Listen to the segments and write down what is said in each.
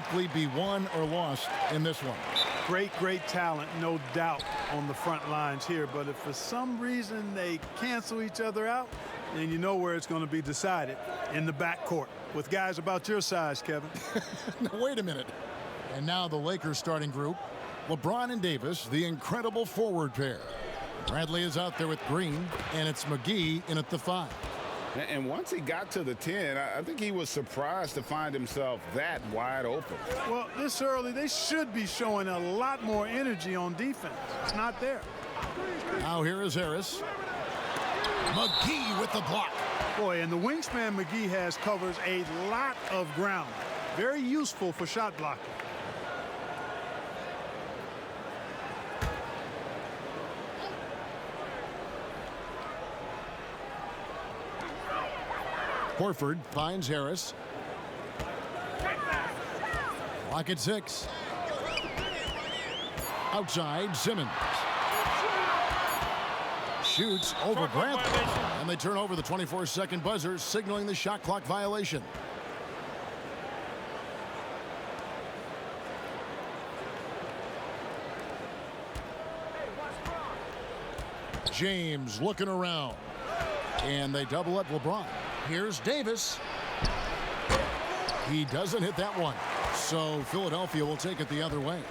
likely be won or lost in this one. Great talent, no doubt, on the front lines here. But if for some reason they cancel each other out, then you know where it's going to be decided, in the backcourt with guys about your size, Kevin. Now, wait a minute. And now the Lakers starting group. LeBron and Davis, the incredible forward pair. Bradley is out there with Green, and it's McGee in at the 5. And once he got to the 10, I think he was surprised to find himself that wide open. Well, this early, they should be showing a lot more energy on defense. It's not there. Now here is Harris. McGee with the block. Boy, and the wingspan McGee has covers a lot of ground. Very useful for shot blocking. Horford finds Harris. Clock at 6. Outside, Simmons. Shoots over Bradley. And they turn over the 24-second buzzer, signaling the shot clock violation. James looking around. And they double up LeBron. Here's Davis. He doesn't hit that one. So Philadelphia will take it the other way.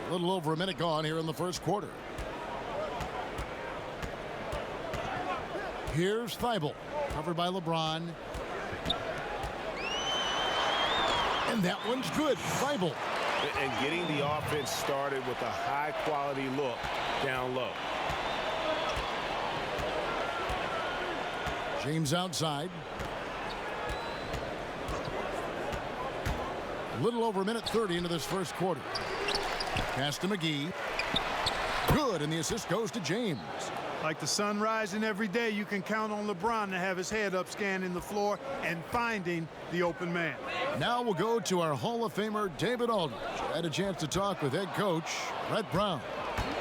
A little over a minute gone here in the first quarter. Here's Thibault, covered by LeBron. And that one's good. Thibault. And getting the offense started with a high-quality look down low. James outside. A little over a minute 30 into this first quarter. Pass to McGee. Good, and the assist goes to James. Like the sun rising every day, you can count on LeBron to have his head up scanning the floor and finding the open man. Now we'll go to our Hall of Famer, David Aldridge. I had a chance to talk with head coach Brett Brown.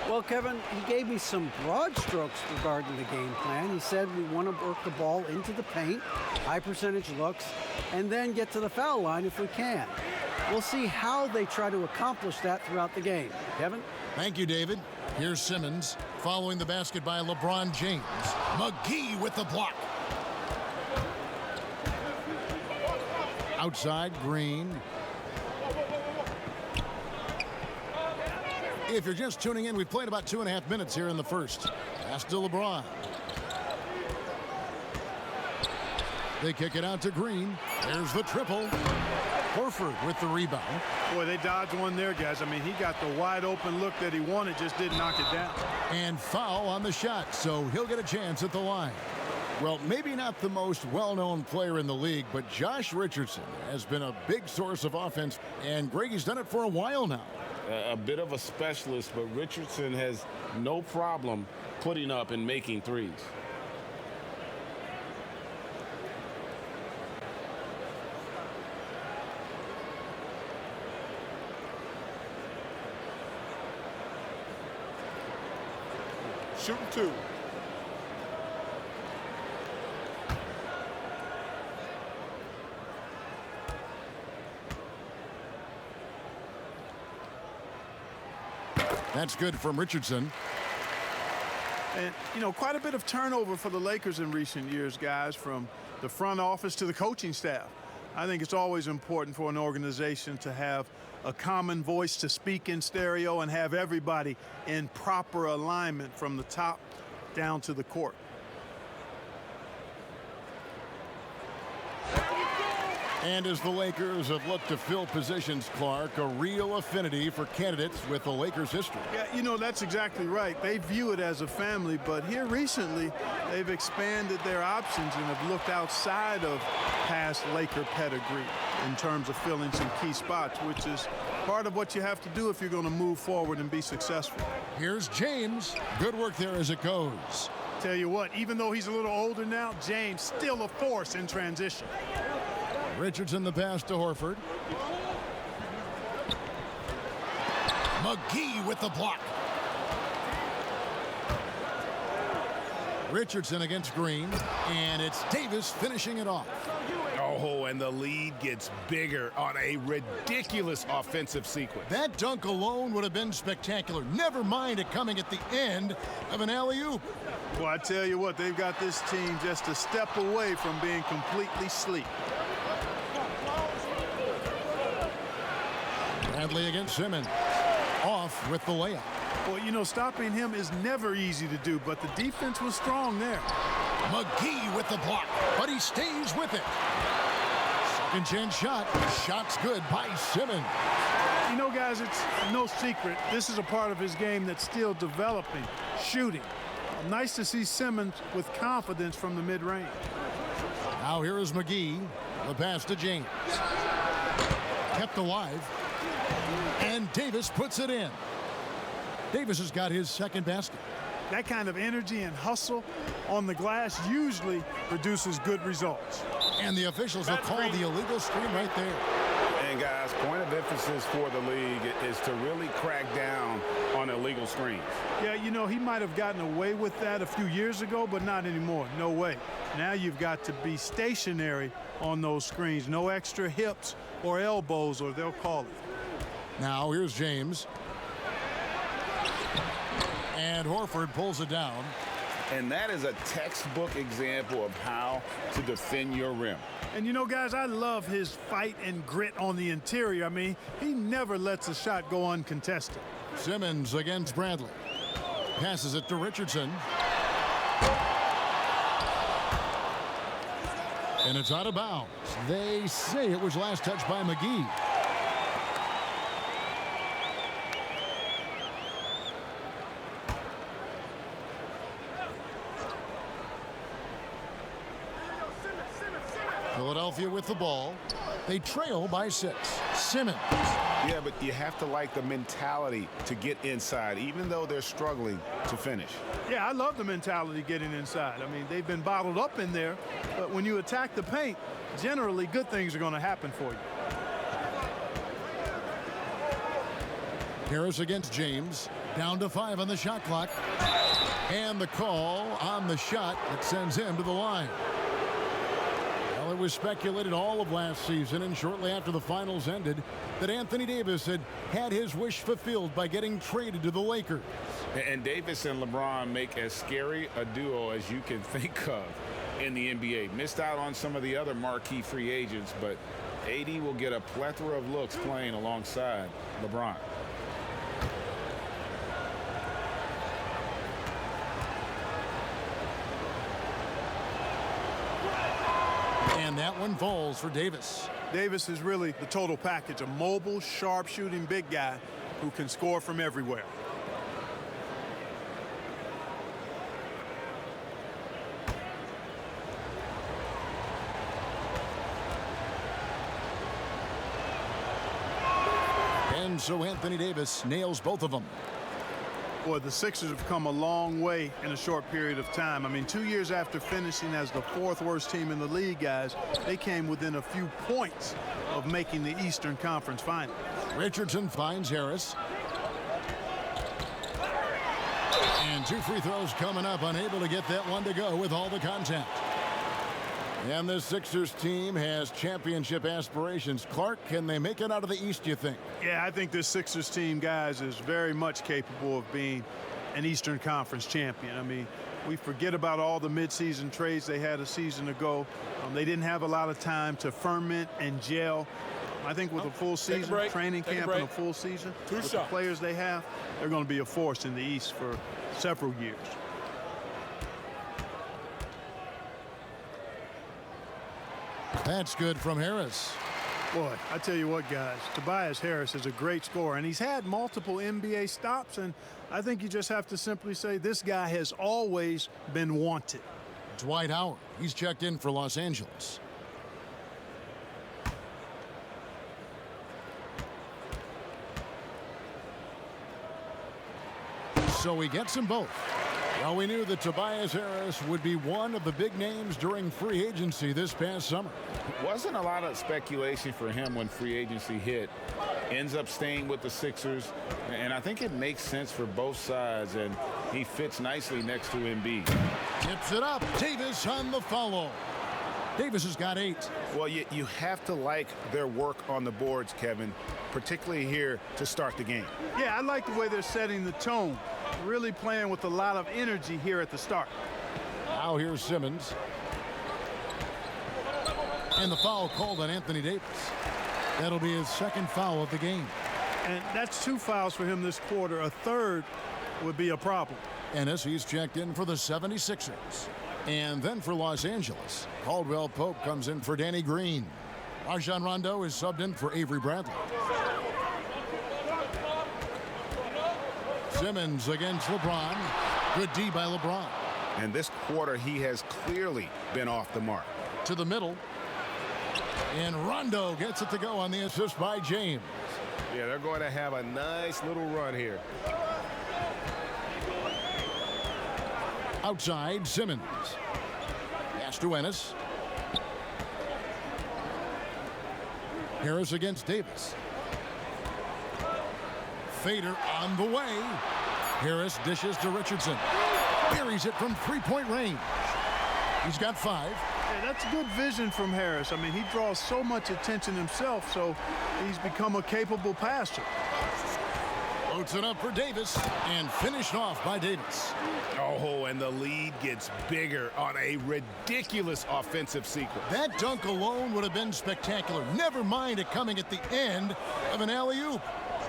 Well, Kevin, he gave me some broad strokes regarding the game plan. He said we want to work the ball into the paint, high percentage looks, and then get to the foul line if we can. We'll see how they try to accomplish that throughout the game. Kevin? Thank you, David. Here's Simmons following the basket by LeBron James. McGee with the block. Outside, Green. If you're just tuning in, we've played about 2.5 minutes here in the first. Pass to LeBron. They kick it out to Green. There's the triple. Horford with the rebound. Boy, they dodged one there, guys. I mean, he got the wide open look that he wanted, just didn't knock it down. And foul on the shot, so he'll get a chance at the line. Well, maybe not the most well-known player in the league, but Josh Richardson has been a big source of offense, and Greggy's done it for a while now. A bit of a specialist, but Richardson has no problem putting up and making threes. Shooting 2. That's good from Richardson. And, you know, quite a bit of turnover for the Lakers in recent years, guys, from the front office to the coaching staff. I think it's always important for an organization to have a common voice to speak in stereo and have everybody in proper alignment from the top down to the court. And as the Lakers have looked to fill positions, Clark, a real affinity for candidates with the Lakers' history. Yeah, you know, that's exactly right. They view it as a family, but here recently, they've expanded their options and have looked outside of past Laker pedigree in terms of filling some key spots, which is part of what you have to do if you're going to move forward and be successful. Here's James. Good work there as it goes. Tell you what, even though he's a little older now, James still a force in transition. Richardson the pass to Horford. McGee with the block. Richardson against Green, and it's Davis finishing it off. Oh, and the lead gets bigger on a ridiculous offensive sequence. That dunk alone would have been spectacular. Never mind it coming at the end of an alley-oop. Well, I tell you what, they've got this team just a step away from being completely asleep. Bradley against Simmons. Off with the layup. Well, you know, stopping him is never easy to do, but the defense was strong there. McGee with the block, but he stays with it. Second chance shot. Shot's good by Simmons. You know, guys, it's no secret. This is a part of his game that's still developing, shooting. Nice to see Simmons with confidence from the mid-range. Now here is McGee. The pass to James. Kept alive. And Davis puts it in. Davis has got his second basket. That kind of energy and hustle on the glass usually produces good results. And the officials will call the illegal screen right there. And guys, point of emphasis for the league is to really crack down on illegal screens. Yeah, you know, he might have gotten away with that a few years ago, but not anymore. No way. Now you've got to be stationary on those screens. No extra hips or elbows, or they'll call it. Now here's James. And Horford pulls it down. And that is a textbook example of how to defend your rim. And you know, guys, I love his fight and grit on the interior. I mean, he never lets a shot go uncontested. Simmons against Bradley. Passes it to Richardson. And it's out of bounds. They say it was last touched by McGee. Philadelphia with the ball. They trail by 6. Simmons. Yeah, but you have to like the mentality to get inside, even though they're struggling to finish. Yeah, I love the mentality getting inside. I mean, they've been bottled up in there, but when you attack the paint, generally good things are going to happen for you. Harris against James. Down to 5 on the shot clock. And the call on the shot that sends him to the line. Well, it was speculated all of last season and shortly after the finals ended that Anthony Davis had his wish fulfilled by getting traded to the Lakers. And Davis and LeBron make as scary a duo as you can think of in the NBA. Missed out on some of the other marquee free agents, but AD will get a plethora of looks playing alongside LeBron. And that one falls for Davis. Davis is really the total package, a mobile, sharp-shooting big guy who can score from everywhere. And so Anthony Davis nails both of them. Boy, the Sixers have come a long way in a short period of time. I mean, 2 years after finishing as the 4th worst team in the league, guys, they came within a few points of making the Eastern Conference Finals. Richardson finds Harris. And 2 free throws coming up, unable to get that one to go with all the contact. And the Sixers team has championship aspirations. Clark, can they make it out of the East, you think? Yeah, I think this Sixers team, guys, is very much capable of being an Eastern Conference champion. I mean, we forget about all the midseason trades they had a season ago. They didn't have a lot of time to ferment and gel. I think with a full season, training camp and a full season, with the players they have, they're going to be a force in the East for several years. That's good from Harris. Boy, I tell you what, guys, Tobias Harris is a great scorer, and he's had multiple NBA stops, and I think you just have to simply say this guy has always been wanted. Dwight Howard, he's checked in for Los Angeles. So he gets them both. Well, we knew that Tobias Harris would be one of the big names during free agency this past summer. Wasn't a lot of speculation for him when free agency hit. Ends up staying with the Sixers, and I think it makes sense for both sides, and he fits nicely next to Embiid. Tips it up. Davis on the follow. Davis has got 8. Well, you have to like their work on the boards, Kevin, particularly here to start the game. Yeah, I like the way they're setting the tone. Really playing with a lot of energy here at the start. Now here's Simmons. And the foul called on Anthony Davis. That'll be his 2nd foul of the game. And that's 2 fouls for him this quarter. A third would be a problem. Ennis, he's checked in for the 76ers. And then for Los Angeles, Caldwell Pope comes in for Danny Green. Rajon Rondo is subbed in for Avery Bradley. Simmons against LeBron. Good D by LeBron. And this quarter, he has clearly been off the mark. To the middle. And Rondo gets it to go on the assist by James. Yeah, they're going to have a nice little run here. Outside, Simmons. Pass to Ennis. Harris against Davis. Fader on the way. Harris dishes to Richardson. Buries it from 3-point range. He's got 5. Yeah, that's good vision from Harris. I mean, he draws so much attention himself, so he's become a capable passer. Floats it up for Davis and finished off by Davis. Oh, and the lead gets bigger on a ridiculous offensive sequence. That dunk alone would have been spectacular. Never mind it coming at the end of an alley-oop.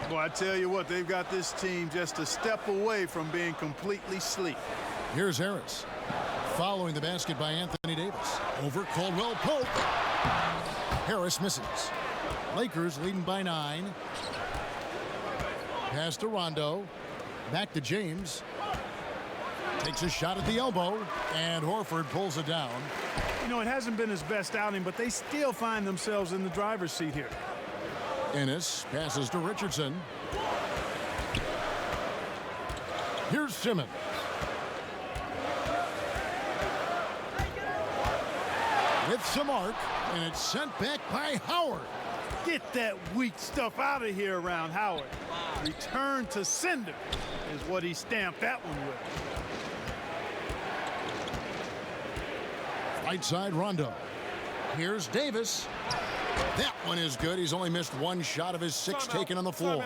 Well, I tell you what, they've got this team just a step away from being completely sleep. Here's Harris. Following the basket by Anthony Davis. Over Caldwell Pope. Harris misses. Lakers leading by 9. Pass to Rondo. Back to James. Takes a shot at the elbow. And Horford pulls it down. You know, it hasn't been his best outing, but they still find themselves in the driver's seat here. Ennis passes to Richardson. Here's Simmons. With some arc, and it's sent back by Howard. Get that weak stuff out of here around Howard. Return to sender is what he stamped that one with. Right side, Rondo. Here's Davis. That one is good. He's only missed 1 shot of his 6 taken on the floor.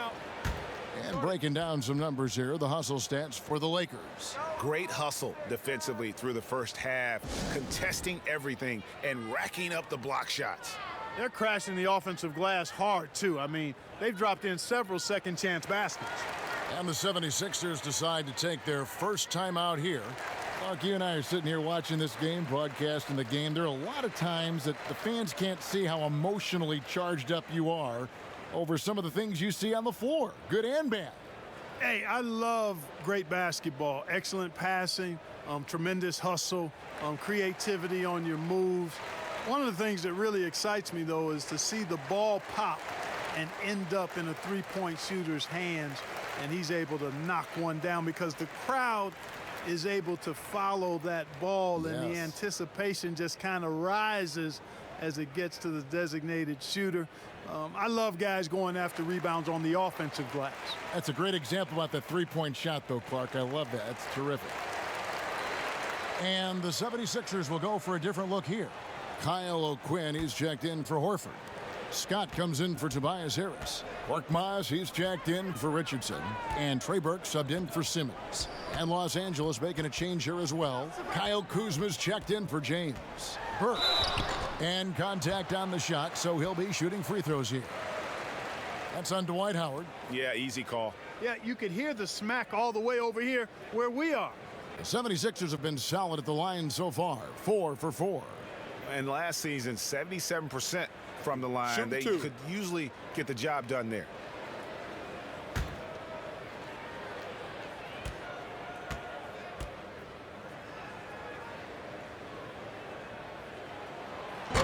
And breaking down some numbers here, the hustle stats for the Lakers. Great hustle defensively through the first half, contesting everything and racking up the block shots. They're crashing the offensive glass hard, too. I mean, they've dropped in several second-chance baskets. And the 76ers decide to take their first time out here. Mark, you and I are sitting here watching this game, broadcasting the game. There are a lot of times that the fans can't see how emotionally charged up you are over some of the things you see on the floor, good and bad. Hey, I love great basketball. Excellent passing, tremendous hustle, creativity on your moves. One of the things that really excites me, though, is to see the ball pop and end up in a three-point shooter's hands, and he's able to knock one down because the crowd is able to follow that ball, and the anticipation just kind of rises as it gets to the designated shooter. I love guys going after rebounds on the offensive glass. That's a great example about that three-point shot, though, Clark. I love that. That's terrific. And the 76ers will go for a different look here. Kyle O'Quinn, he's checked in for Horford. Scott comes in for Tobias Harris. Korkmaz, he's checked in for Richardson. And Trey Burke subbed in for Simmons. And Los Angeles making a change here as well. Kyle Kuzma's checked in for James. Burke. And contact on the shot, so he'll be shooting free throws here. That's on Dwight Howard. Yeah, easy call. Yeah, you could hear the smack all the way over here where we are. The 76ers have been solid at the line so far, 4 for 4. And last season, 77% from the line. They could usually get the job done there.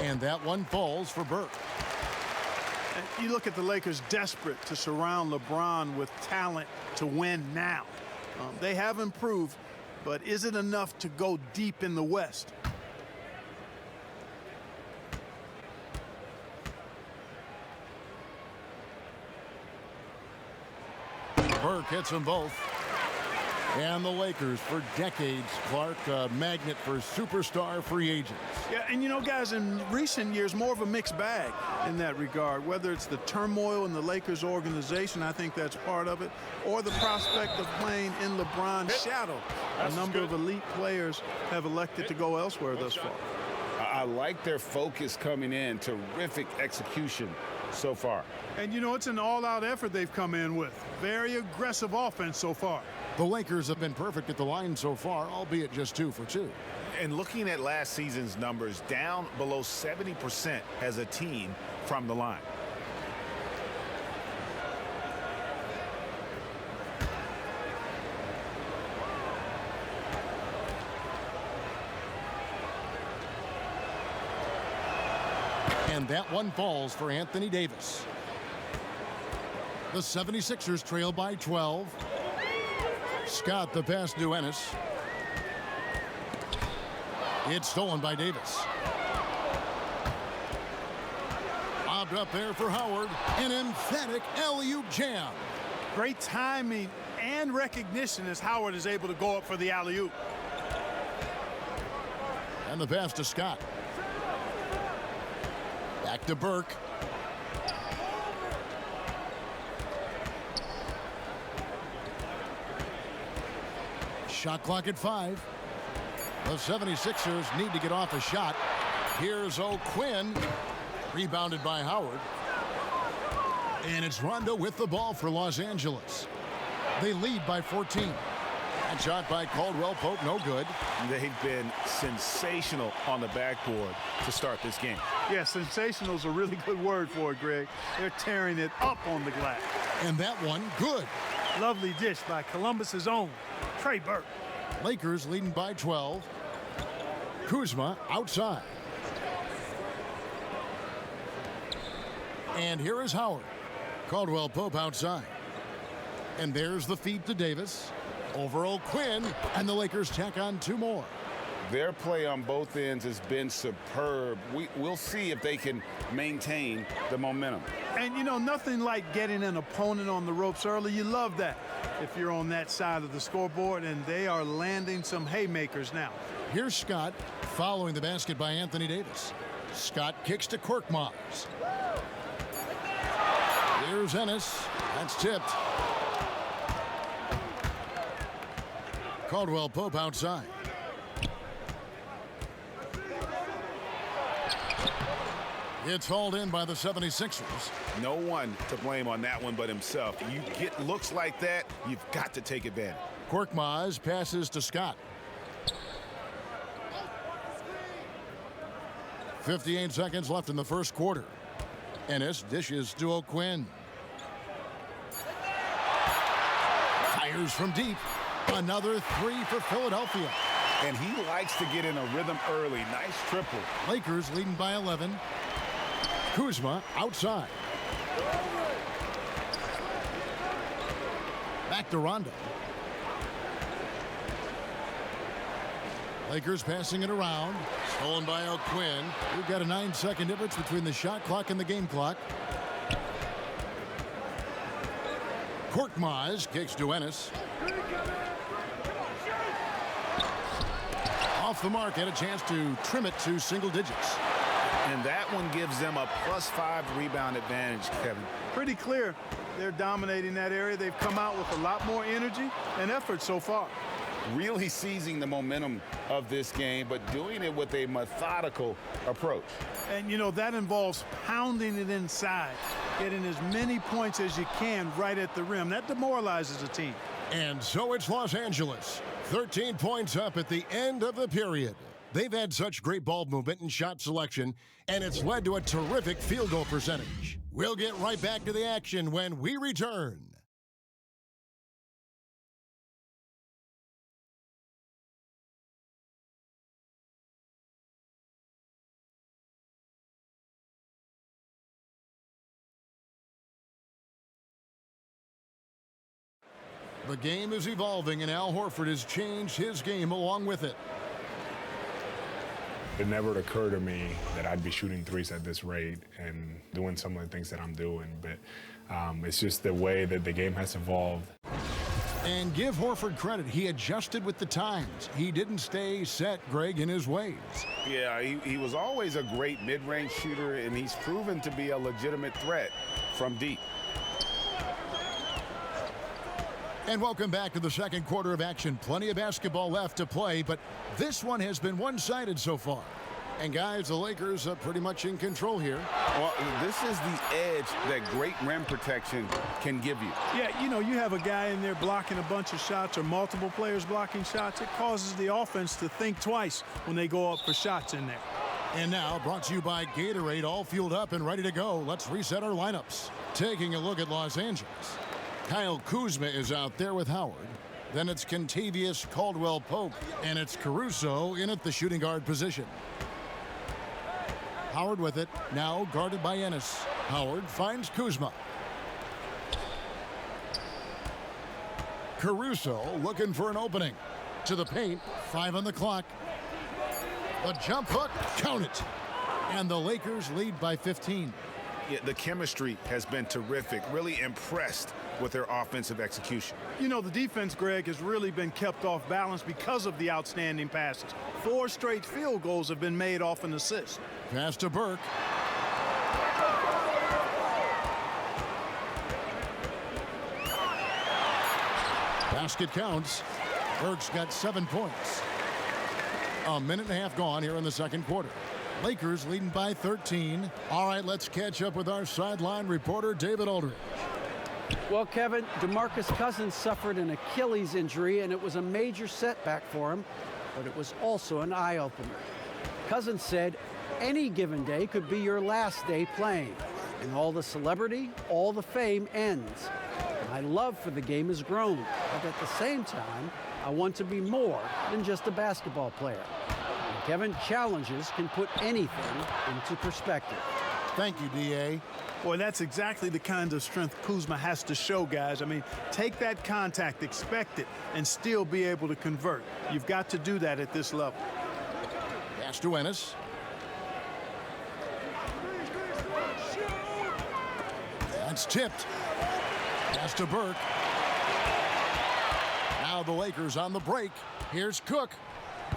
And that one falls for Burke. And you look at the Lakers desperate to surround LeBron with talent to win now. They have improved, but is it enough to go deep in the West? Burke hits them both. And the Lakers, for decades, Clark, a magnet for superstar free agents. Yeah, and you know, guys, in recent years, more of a mixed bag in that regard. Whether it's the turmoil in the Lakers organization, I think that's part of it, or the prospect of playing in LeBron's shadow. A number of elite players have elected to go elsewhere thus far. I like their focus coming in. Terrific execution so far. And, you know, it's an all-out effort they've come in with. Very aggressive offense so far. The Lakers have been perfect at the line so far, albeit just 2 for 2. And looking at last season's numbers, down below 70% as a team from the line. And that one falls for Anthony Davis. The 76ers trail by 12. Scott the pass to Ennis. It's stolen by Davis. Lobbed up there for Howard. An emphatic alley-oop jam. Great timing and recognition as Howard is able to go up for the alley-oop. And the pass to Scott. Back to Burke. Shot clock at 5. The 76ers need to get off a shot. Here's O'Quinn. Rebounded by Howard. And it's Rondo with the ball for Los Angeles. They lead by 14. That shot by Caldwell Pope, no good. They've been sensational on the backboard to start this game. Yeah, sensational is a really good word for it, Greg. They're tearing it up on the glass. And that one, good. Lovely dish by Columbus's own Trey Burke. Lakers leading by 12. Kuzma outside. And here is Howard. Caldwell Pope outside. And there's the feed to Davis. Over O'Quinn, and the Lakers tack on 2 more. Their play on both ends has been superb. We'll see if they can maintain the momentum. And, you know, nothing like getting an opponent on the ropes early. You love that if you're on that side of the scoreboard, and they are landing some haymakers now. Here's Scott following the basket by Anthony Davis. Scott kicks to Korkmaz. Here's Ennis. That's tipped. Caldwell Pope outside. It's hauled in by the 76ers. No one to blame on that one but himself. You get looks like that, you've got to take advantage. Korkmaz passes to Scott. 58 seconds left in the first quarter. Ennis dishes to O'Quinn. Fires from deep. Another 3 for Philadelphia. And he likes to get in a rhythm early. Nice triple. Lakers leading by 11. Kuzma outside. Back to Rondo. Lakers passing it around. Stolen by O'Quinn. We've got a 9-second difference between the shot clock and the game clock. Korkmaz kicks to Ennis. Off the mark, had a chance to trim it to single digits. And that one gives them a +5 rebound advantage, Kevin. Pretty clear they're dominating that area. They've come out with a lot more energy and effort so far. Really seizing the momentum of this game, but doing it with a methodical approach. And, you know, that involves pounding it inside, getting as many points as you can right at the rim. That demoralizes a team. And so it's Los Angeles. 13 points up at the end of the period. They've had such great ball movement and shot selection, and it's led to a terrific field goal percentage. We'll get right back to the action when we return. The game is evolving, and Al Horford has changed his game along with it. It never occurred to me that I'd be shooting threes at this rate and doing some of the things that I'm doing, but it's just the way that the game has evolved. And give Horford credit. He adjusted with the times. He didn't stay set, Greg, in his ways. Yeah, he was always a great mid-range shooter, and he's proven to be a legitimate threat from deep. And welcome back to the second quarter of action. Plenty of basketball left to play, but this one has been one-sided so far. And guys, the Lakers are pretty much in control here. Well, this is the edge that great rim protection can give you. Yeah, you know, you have a guy in there blocking a bunch of shots or multiple players blocking shots. It causes the offense to think twice when they go up for shots in there. And now, brought to you by Gatorade, all fueled up and ready to go. Let's reset our lineups. Taking a look at Los Angeles. Kyle Kuzma is out there with Howard. Then it's Kentavious Caldwell-Pope. And it's Caruso in at the shooting guard position. Howard with it, now guarded by Ennis. Howard finds Kuzma. Caruso looking for an opening. To the paint, 5 on the clock. The jump hook, count it. And the Lakers lead by 15. Yeah, the chemistry has been terrific. Really impressed with their offensive execution. You know, the defense, Greg, has really been kept off balance because of the outstanding passes. 4 straight field goals have been made off an assist. Pass to Burke. Basket counts. Burke's got 7 points. A minute and a half gone here in the second quarter. Lakers leading by 13. All right, let's catch up with our sideline reporter, David Aldridge. Well, Kevin, DeMarcus Cousins suffered an Achilles injury, and it was a major setback for him, but it was also an eye-opener. Cousins said, any given day could be your last day playing, and all the celebrity, all the fame ends. My love for the game has grown, but at the same time, I want to be more than just a basketball player. And Kevin, challenges can put anything into perspective. Thank you, D.A. Boy, that's exactly the kind of strength Kuzma has to show, guys. I mean, take that contact, expect it, and still be able to convert. You've got to do that at this level. Pass to Ennis. That's tipped. Pass to Burke. Now the Lakers on the break. Here's Cook.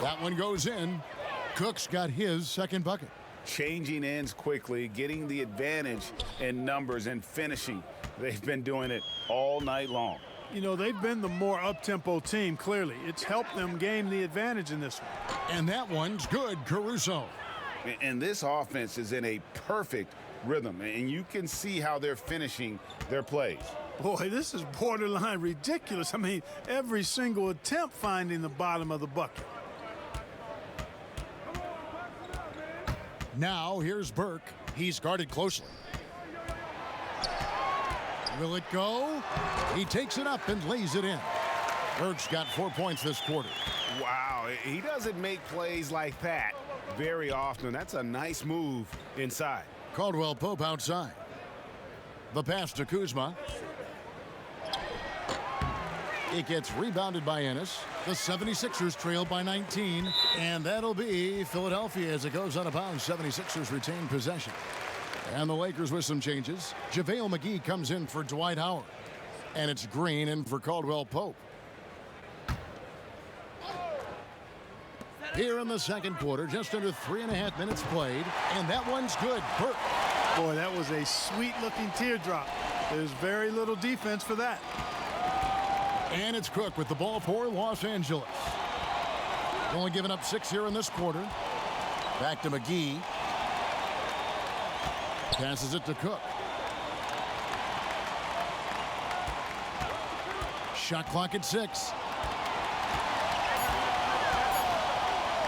That one goes in. Cook's got his second bucket. Changing ends quickly, getting the advantage in numbers and finishing. They've been doing it all night long. You know, they've been the more up-tempo team, clearly. It's helped them gain the advantage in this one. And that one's good, Caruso. And this offense is in a perfect rhythm, and you can see how they're finishing their plays. Boy, this is borderline ridiculous. I mean, every single attempt finding the bottom of the bucket. Now here's Burke. He's guarded closely. Will it go? He takes it up and lays it in. Burke's got 4 points this quarter. Wow, he doesn't make plays like that very often. That's a nice move inside. Caldwell-Pope outside. The pass to Kuzma. It gets rebounded by Ennis. The 76ers trail by 19. And that'll be Philadelphia as it goes out of bounds. 76ers retain possession. And the Lakers with some changes. JaVale McGee comes in for Dwight Howard. And it's Green in for Caldwell-Pope. Here in the second quarter, just under 3.5 minutes played. And that one's good. Burke. Boy, that was a sweet-looking teardrop. There's very little defense for that. And it's Cook with the ball for Los Angeles. Only giving up 6 here in this quarter. Back to McGee. Passes it to Cook. Shot clock at 6.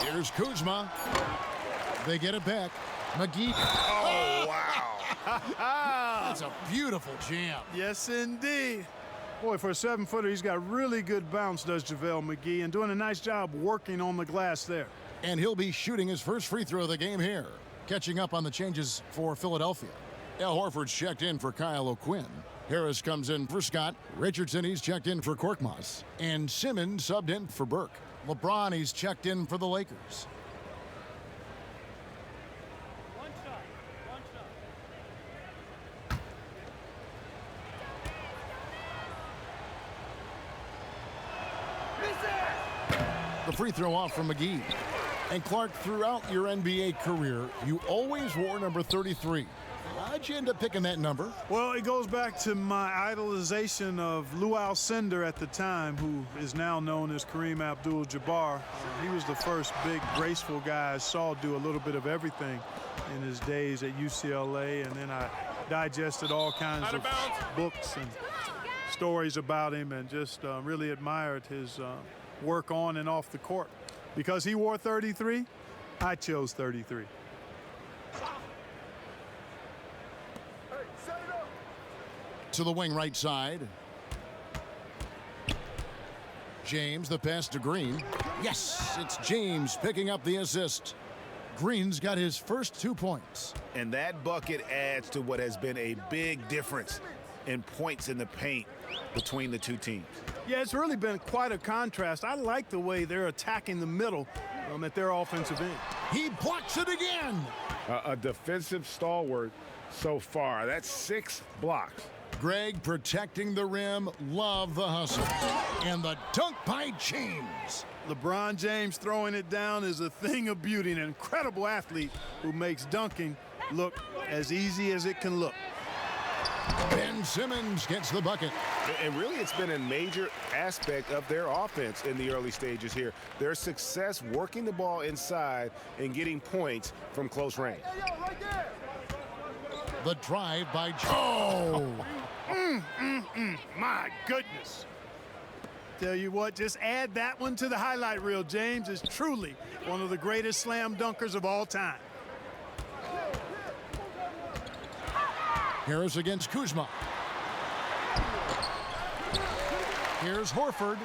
Here's Kuzma. They get it back. McGee. Oh, wow. That's a beautiful jam. Yes, indeed. Boy, for a 7-footer, he's got really good bounce, does JaVale McGee, and doing a nice job working on the glass there. And he'll be shooting his first free throw of the game here. Catching up on the changes for Philadelphia. Al Horford's checked in for Kyle O'Quinn. Harris comes in for Scott. Richardson, he's checked in for Korkmaz. And Simmons subbed in for Burke. LeBron, he's checked in for the Lakers. free throw off from McGee. And Clark, throughout your NBA career, you always wore number 33. How'd you end up picking that number? Well, it goes back to my idolization of Lou Alcindor at the time, who is now known as Kareem Abdul-Jabbar. He was the first big, graceful guy I saw do a little bit of everything in his days at UCLA, and then I digested all kinds of books and stories about him and just really admired his work on and off the court. Because he wore 33, I chose 33. To the wing right side. James, the pass to Green. Yes, it's James picking up the assist. Green's got his first 2 points. And that bucket adds to what has been a big difference in points in the paint between the two teams. Yeah, it's really been quite a contrast. I like the way they're attacking the middle at their offensive end. He blocks it again. A defensive stalwart so far. That's 6 blocks. Greg protecting the rim. Love the hustle. And the dunk by James. LeBron James throwing it down is a thing of beauty. An incredible athlete who makes dunking look as easy as it can look. Ben Simmons gets the bucket. And really, it's been a major aspect of their offense in the early stages here. Their success working the ball inside and getting points from close range. The drive by My goodness. Tell you what, just add that one to the highlight reel. James is truly one of the greatest slam dunkers of all time. Harris against Kuzma. Here's Horford.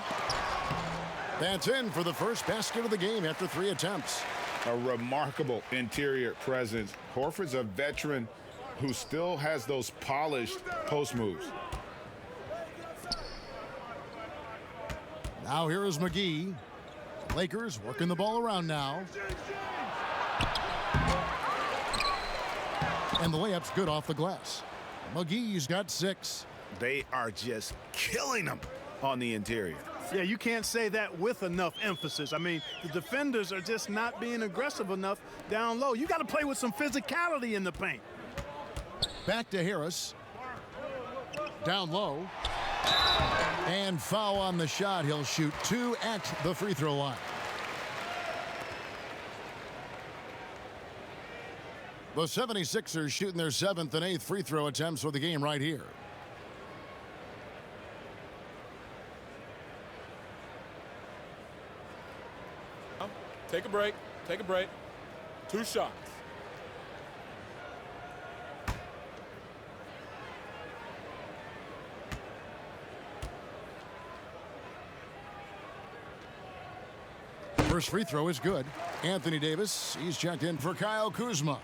That's in for the first basket of the game after 3 attempts. A remarkable interior presence. Horford's a veteran who still has those polished post moves. Now here is McGee. Lakers working the ball around now. And the layup's good off the glass. McGee's got 6. They are just killing them on the interior. Yeah, you can't say that with enough emphasis. I mean, the defenders are just not being aggressive enough down low. You got to play with some physicality in the paint. Back to Harris. Down low. And foul on the shot. He'll shoot 2 at the free throw line. The 76ers shooting their 7th and 8th free throw attempts for the game right here. Take a break. Take a break. 2 shots. First free throw is good. Anthony Davis, he's checked in for Kyle Kuzma.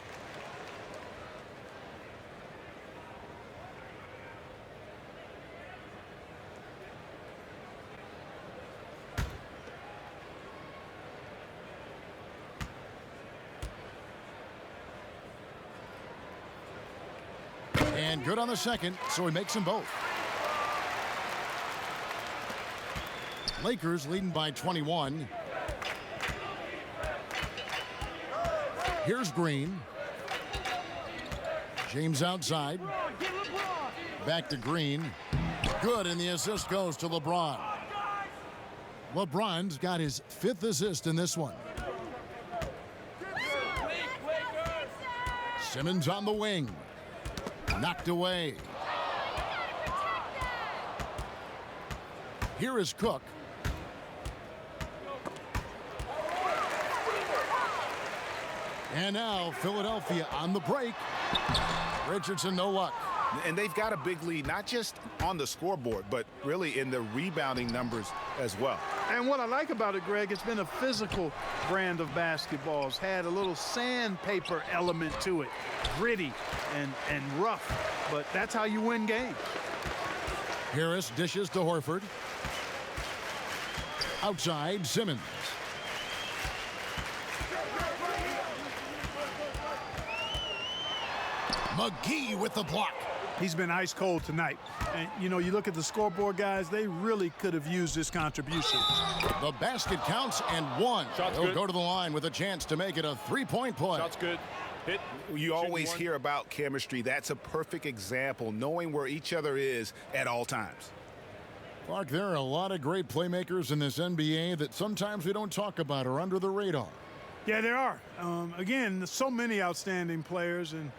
And good on the second, so he makes them both. Lakers leading by 21. Here's Green. James outside. Back to Green. Good, and the assist goes to LeBron. LeBron's got his 5th assist in this one. Simmons on the wing. Knocked away. Here is Cook. And now Philadelphia on the break. Richardson, no luck. And they've got a big lead, not just on the scoreboard, but really in the rebounding numbers as well. And what I like about it, Greg, it's been a physical brand of basketball. It's had a little sandpaper element to it. Gritty and rough, but that's how you win games. Harris dishes to Horford. Outside, Simmons. McGee with the block. He's been ice cold tonight. And, you know, you look at the scoreboard, guys, they really could have used this contribution. The basket counts and one. Shot's He'll good. go to the line with a chance to make it a three-point play. Shot's good. Hit. You always one. hear about chemistry. That's a perfect example, knowing where each other is at all times. Clark, there are a lot of great playmakers in this NBA that sometimes we don't talk about or under the radar. Yeah, there are. Again, there's so many outstanding players in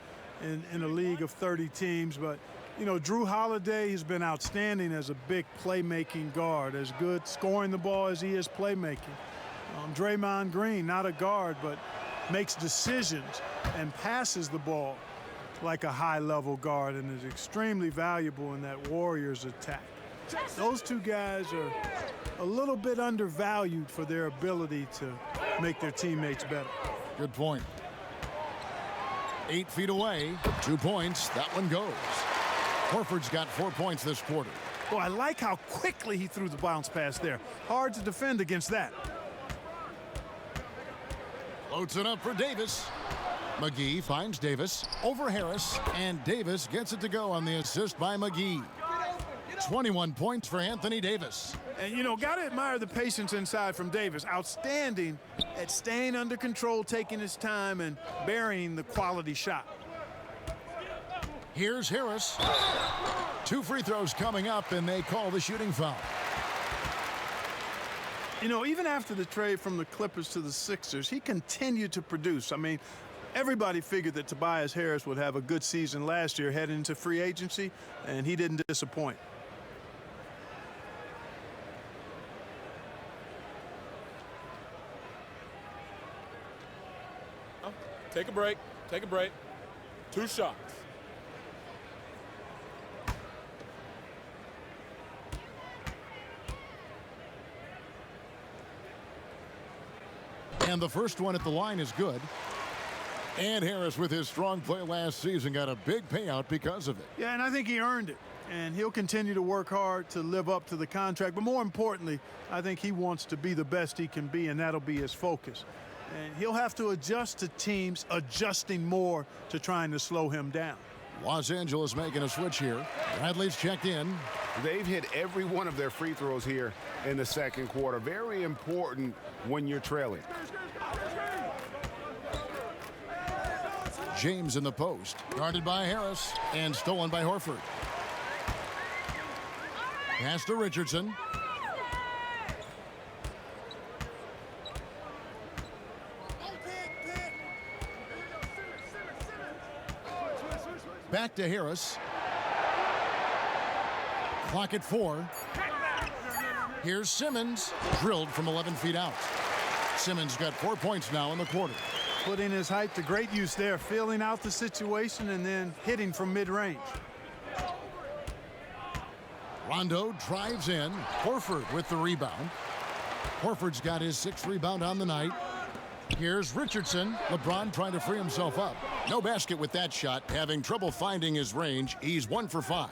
a league of 30 teams, but you know, Drew Holiday has been outstanding as a big playmaking guard, as good scoring the ball as he is playmaking. Draymond Green, not a guard, but makes decisions and passes the ball like a high-level guard and is extremely valuable in that Warriors attack. Those two guys are a little bit undervalued for their ability to make their teammates better. Good point. 8 feet away, 2 points. That one goes. Horford's got 4 points this quarter. Oh, I like how quickly he threw the bounce pass there. Hard to defend against that. Floats it up for Davis. McGee finds Davis over Harris, and Davis gets it to go on the assist by McGee. 21 points for Anthony Davis. And, you know, got to admire the patience inside from Davis. Outstanding at staying under control, taking his time, and burying the quality shot. Here's Harris. 2 free throws coming up, and they call the shooting foul. You know, even after the trade from the Clippers to the Sixers, he continued to produce. I mean, everybody figured that Tobias Harris would have a good season last year heading into free agency, and he didn't disappoint. Take a break. Take a break. 2 shots. And the first one at the line is good. And Harris, with his strong play last season, got a big payout because of it. Yeah, and I think he earned it. And he'll continue to work hard to live up to the contract. But more importantly, I think he wants to be the best he can be, and that'll be his focus. And he'll have to adjust to teams adjusting more to trying to slow him down. Los Angeles making a switch here. Bradley's checked in. They've hit every one of their free throws here in the second quarter. Very important when you're trailing. James in the post. Guarded by Harris and stolen by Horford. Pass to Richardson. Back to Harris. Clock at 4. Here's Simmons, drilled from 11 feet out. Simmons got 4 points now in the quarter. Putting his height to great use there, feeling out the situation and then hitting from mid-range. Rondo drives in. Horford with the rebound. Horford's got his 6th rebound on the night. Here's Richardson. LeBron trying to free himself up. No basket with that shot, having trouble finding his range. He's 1 for 5.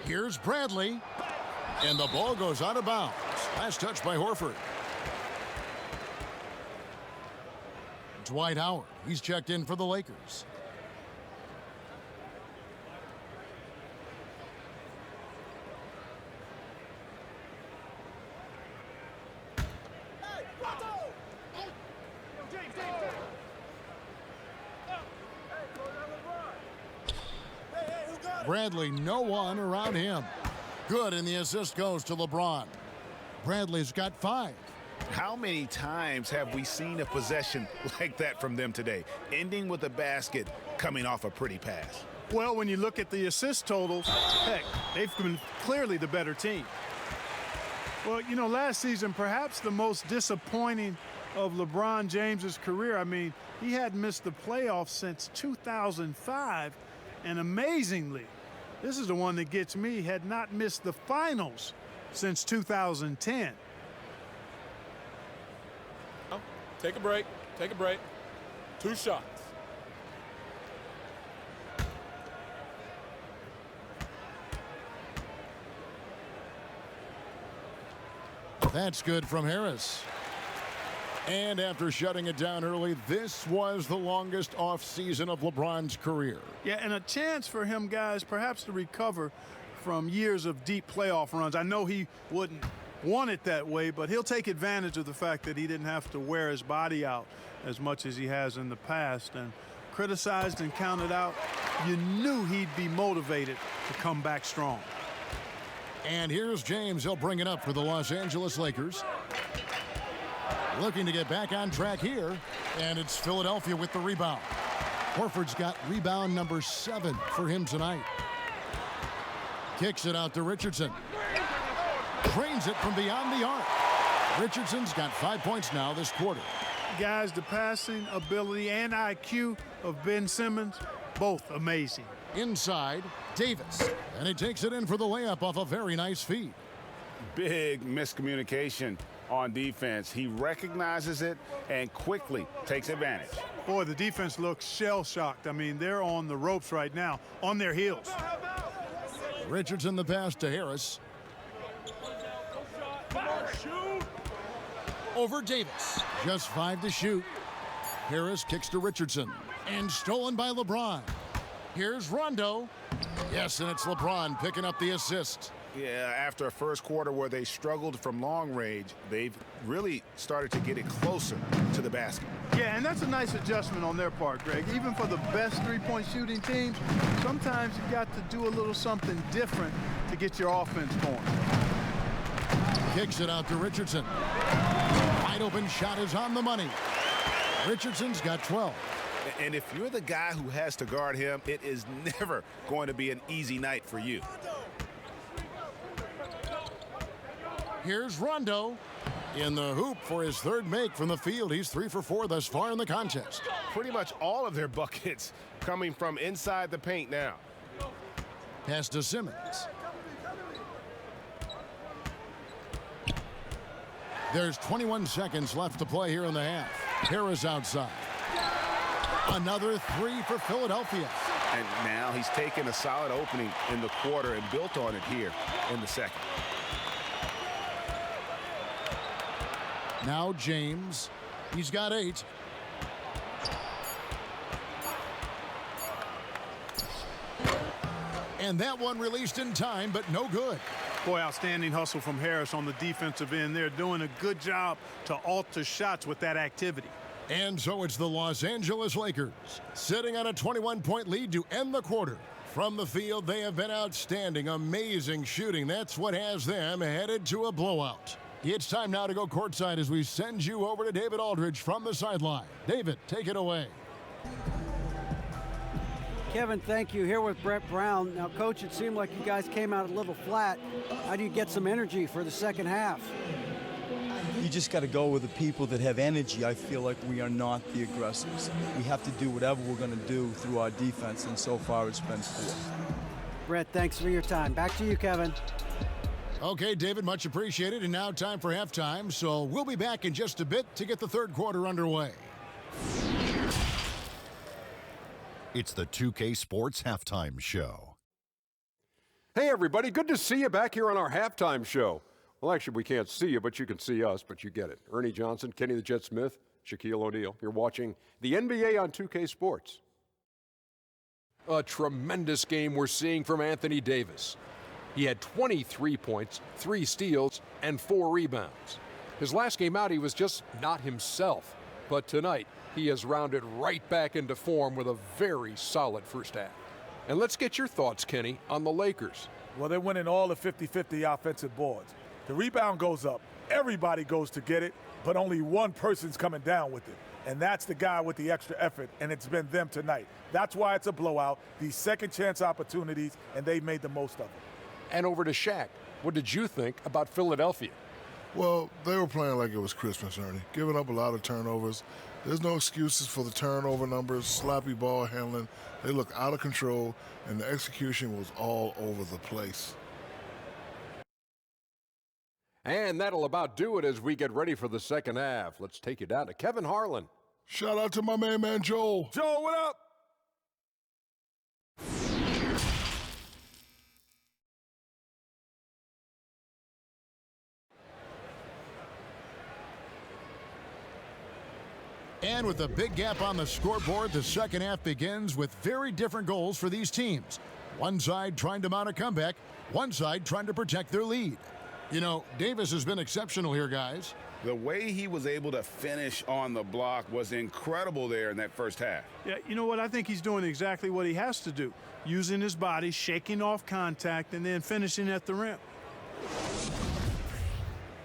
Here's Bradley. And the ball goes out of bounds. Last touch by Horford. Dwight Howard. He's checked in for the Lakers. Bradley, no one around him. Good, and the assist goes to LeBron. Bradley's got 5. How many times have we seen a possession like that from them today, ending with a basket coming off a pretty pass? Well, when you look at the assist totals, heck, they've been clearly the better team. Well, you know, last season, perhaps the most disappointing of LeBron James's career. I mean, he hadn't missed the playoffs since 2005, and amazingly, this is the one that gets me, had not missed the finals since 2010. Take a break. Take a break. 2 shots. That's good from Harris. And after shutting it down early, this was the longest offseason of LeBron's career. Yeah, and a chance for him, guys, perhaps to recover from years of deep playoff runs. I know he wouldn't want it that way, but he'll take advantage of the fact that he didn't have to wear his body out as much as he has in the past. And criticized and counted out, you knew he'd be motivated to come back strong. And here's James. He'll bring it up for the Los Angeles Lakers. Looking to get back on track here, and it's Philadelphia with the rebound. Horford's got rebound number 7 for him tonight. Kicks it out to Richardson. Drains it from beyond the arc. Richardson's got 5 points now this quarter. Guys, the passing ability and IQ of Ben Simmons, both amazing. Inside, Davis, and he takes it in for the layup off a very nice feed. Big miscommunication on defense. He recognizes it and quickly takes advantage. Boy, the defense looks shell-shocked. I mean, they're on the ropes right now, on their heels. Richardson the pass to Harris. Over Davis. Just 5 to shoot. Harris kicks to Richardson. And stolen by LeBron. Here's Rondo. Yes, and it's LeBron picking up the assist. Yeah, after a first quarter where they struggled from long range, they've really started to get it closer to the basket. Yeah, and that's a nice adjustment on their part, Greg. Even for the best three-point shooting teams, sometimes you got to do a little something different to get your offense going. Kicks it out to Richardson. Wide open shot is on the money. Richardson's got 12. And if you're the guy who has to guard him, it is never going to be an easy night for you. Here's Rondo in the hoop for his third make from the field. He's 3 for 4 thus far in the contest. Pretty much all of their buckets coming from inside the paint now. Pass to Simmons. There's 21 seconds left to play here in the half. Harris outside. Another 3 for Philadelphia. And now he's taken a solid opening in the quarter and built on it here in the second. Now James. He's got 8. And that one released in time, but no good. Boy, outstanding hustle from Harris on the defensive end. They're doing a good job to alter shots with that activity. And so it's the Los Angeles Lakers sitting on a 21-point lead to end the quarter. From the field, they have been outstanding, amazing shooting. That's what has them headed to a blowout. It's time now to go courtside as we send you over to David Aldridge from the sideline. David, take it away. Kevin, thank you. Here with Brett Brown. Now, Coach, it seemed like you guys came out a little flat. How do you get some energy for the second half? You just got to go with the people that have energy. I feel like we are not the aggressors. We have to do whatever we're going to do through our defense, and so far it's been poor. Brett, thanks for your time. Back to you, Kevin. Okay, David, much appreciated. And now time for halftime. So we'll be back in just a bit to get the third quarter underway. It's the 2K Sports Halftime Show. Hey, everybody. Good to see you back here on our halftime show. Well, actually, we can't see you, but you can see us, but you get it. Ernie Johnson, Kenny the Jet Smith, Shaquille O'Neal. You're watching the NBA on 2K Sports. A tremendous game we're seeing from Anthony Davis. He had 23 points, 3 steals, and 4 rebounds. His last game out, he was just not himself. But tonight, he has rounded right back into form with a very solid first half. And let's get your thoughts, Kenny, on the Lakers. Well, they're winning all the 50-50 offensive boards. The rebound goes up. Everybody goes to get it, but only one person's coming down with it. And that's the guy with the extra effort, and it's been them tonight. That's why it's a blowout. These second chance opportunities, and they made the most of it. And over to Shaq. What did you think about Philadelphia? Well, they were playing like it was Christmas, Ernie, giving up a lot of turnovers. There's no excuses for the turnover numbers, sloppy ball handling. They look out of control, and the execution was all over the place. And that'll about do it as we get ready for the second half. Let's take you down to Kevin Harlan. Shout out to my main man, Joel. Joel, what up? And with a big gap on the scoreboard, the second half begins with very different goals for these teams. One side trying to mount a comeback, one side trying to protect their lead. You know, Davis has been exceptional here, guys. The way he was able to finish on the block was incredible there in that first half. Yeah, you know what? I think he's doing exactly what he has to do. Using his body, shaking off contact, and then finishing at the rim.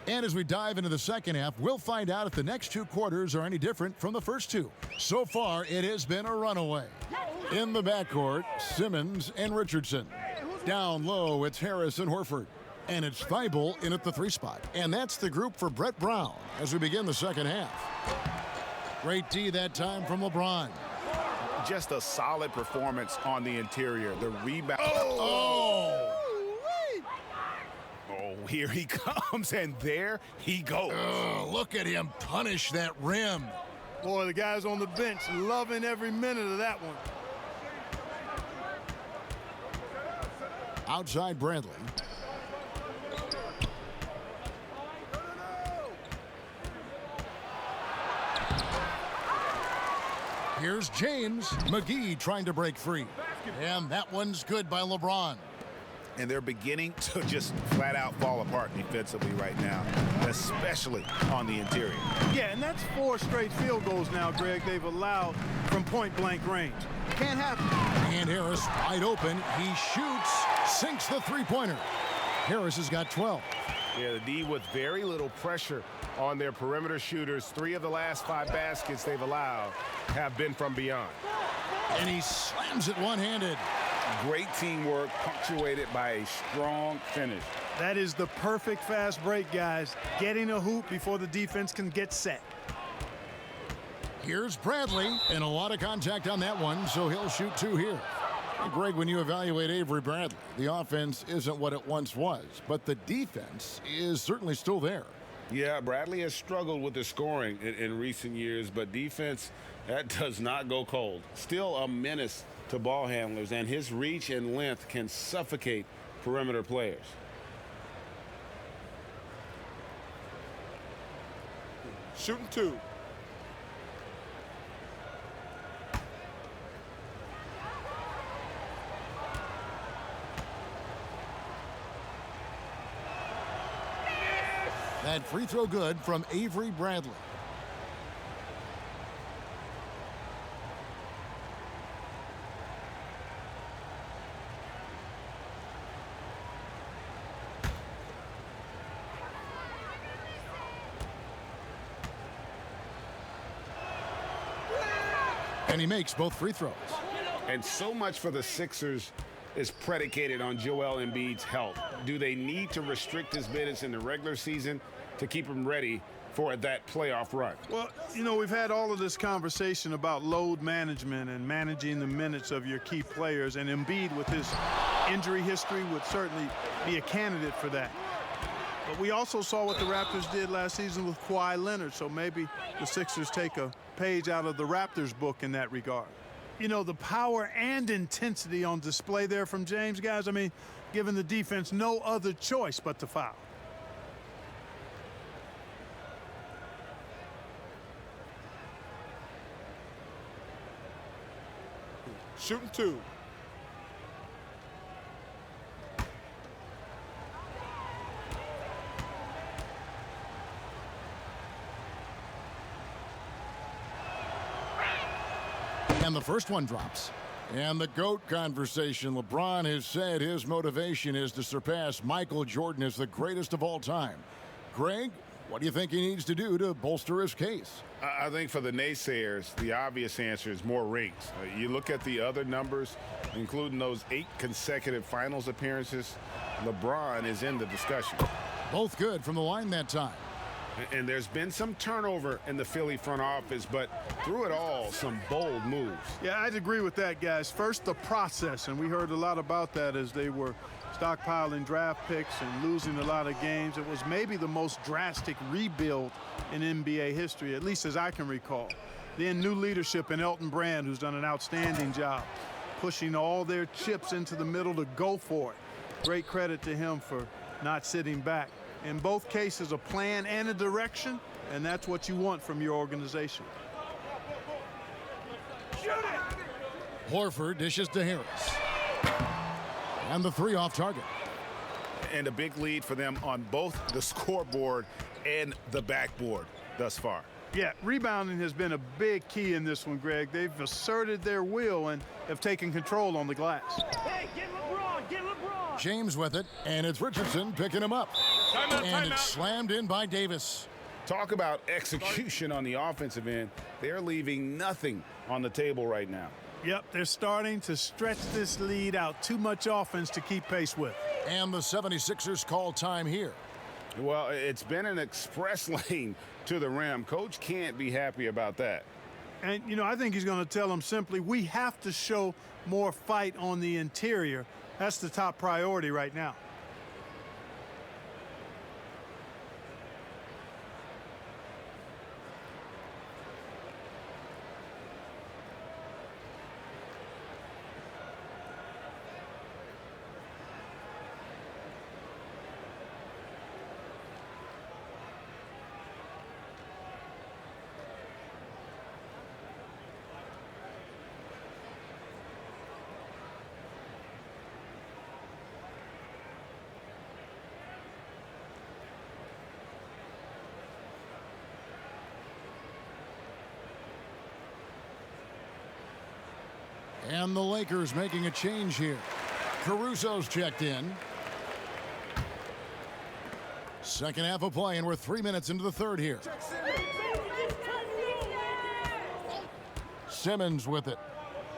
And as we dive into the second half, we'll find out if the next two quarters are any different from the first two. So far, it has been a runaway. In the backcourt, Simmons and Richardson. Down low, it's Harris and Horford. And it's Thibault in at the 3 spot. And that's the group for Brett Brown as we begin the second half. Great D that time from LeBron. Just a solid performance on the interior. The rebound. Oh! Oh, here he comes, and there he goes. Oh, look at him punish that rim. Boy, the guys on the bench loving every minute of that one. Outside Bradley. Here's James. McGee trying to break free. And that one's good by LeBron. And they're beginning to just flat out fall apart defensively right now, especially on the interior. Yeah, and that's 4 straight field goals now, Greg, they've allowed from point-blank range. Can't happen. And Harris wide open. He shoots, sinks the three-pointer. Harris has got 12. Yeah, the D with very little pressure on their perimeter shooters. 3 of the last 5 baskets they've allowed have been from beyond. And he slams it one-handed. Great teamwork punctuated by a strong finish. That is the perfect fast break, guys. Getting a hoop before the defense can get set. Here's Bradley, and a lot of contact on that one, so he'll shoot 2 here. And Greg, when you evaluate Avery Bradley, the offense isn't what it once was, but the defense is certainly still there. Yeah, Bradley has struggled with the scoring in recent years, but defense, that does not go cold. Still a menace to ball handlers, and his reach and length can suffocate perimeter players. Shooting 2. That free throw good from Avery Bradley. And he makes both free throws. And so much for the Sixers is predicated on Joel Embiid's health. Do they need to restrict his minutes in the regular season to keep him ready for that playoff run? Well, you know, we've had all of this conversation about load management and managing the minutes of your key players, and Embiid with his injury history would certainly be a candidate for that. But we also saw what the Raptors did last season with Kawhi Leonard, so maybe the Sixers take a page out of the Raptors book in that regard. You know, the power and intensity on display there from James, guys, I mean, giving the defense no other choice but to foul. Shooting 2. And the first one drops. And the GOAT conversation. LeBron has said his motivation is to surpass Michael Jordan as the greatest of all time. Greg, what do you think he needs to do to bolster his case? I think for the naysayers, the obvious answer is more rings. You look at the other numbers, including those 8 consecutive finals appearances, LeBron is in the discussion. Both good from the line that time. And there's been some turnover in the Philly front office, but through it all, some bold moves. Yeah, I'd agree with that, guys. First, the process, and we heard a lot about that as they were stockpiling draft picks and losing a lot of games. It was maybe the most drastic rebuild in NBA history, at least as I can recall. Then new leadership in Elton Brand, who's done an outstanding job, pushing all their chips into the middle to go for it. Great credit to him for not sitting back. In both cases, a plan and a direction, and that's what you want from your organization. Horford dishes to Harris. And the three off target. And a big lead for them on both the scoreboard and the backboard thus far. Yeah, rebounding has been a big key in this one, Greg. They've asserted their will and have taken control on the glass. Hey, get LeBron. James with it, and it's Richardson picking him up. And it's slammed in by Davis. Talk about execution on the offensive end. They're leaving nothing on the table right now. Yep, they're starting to stretch this lead out. Too much offense to keep pace with. And the 76ers call time here. Well, it's been an express lane to the rim. Coach can't be happy about that. And, you know, I think he's going to tell them simply, we have to show more fight on the interior. That's the top priority right now. And the Lakers making a change here. Caruso's checked in. Second half of play, and we're 3 minutes into the third here. Simmons with it.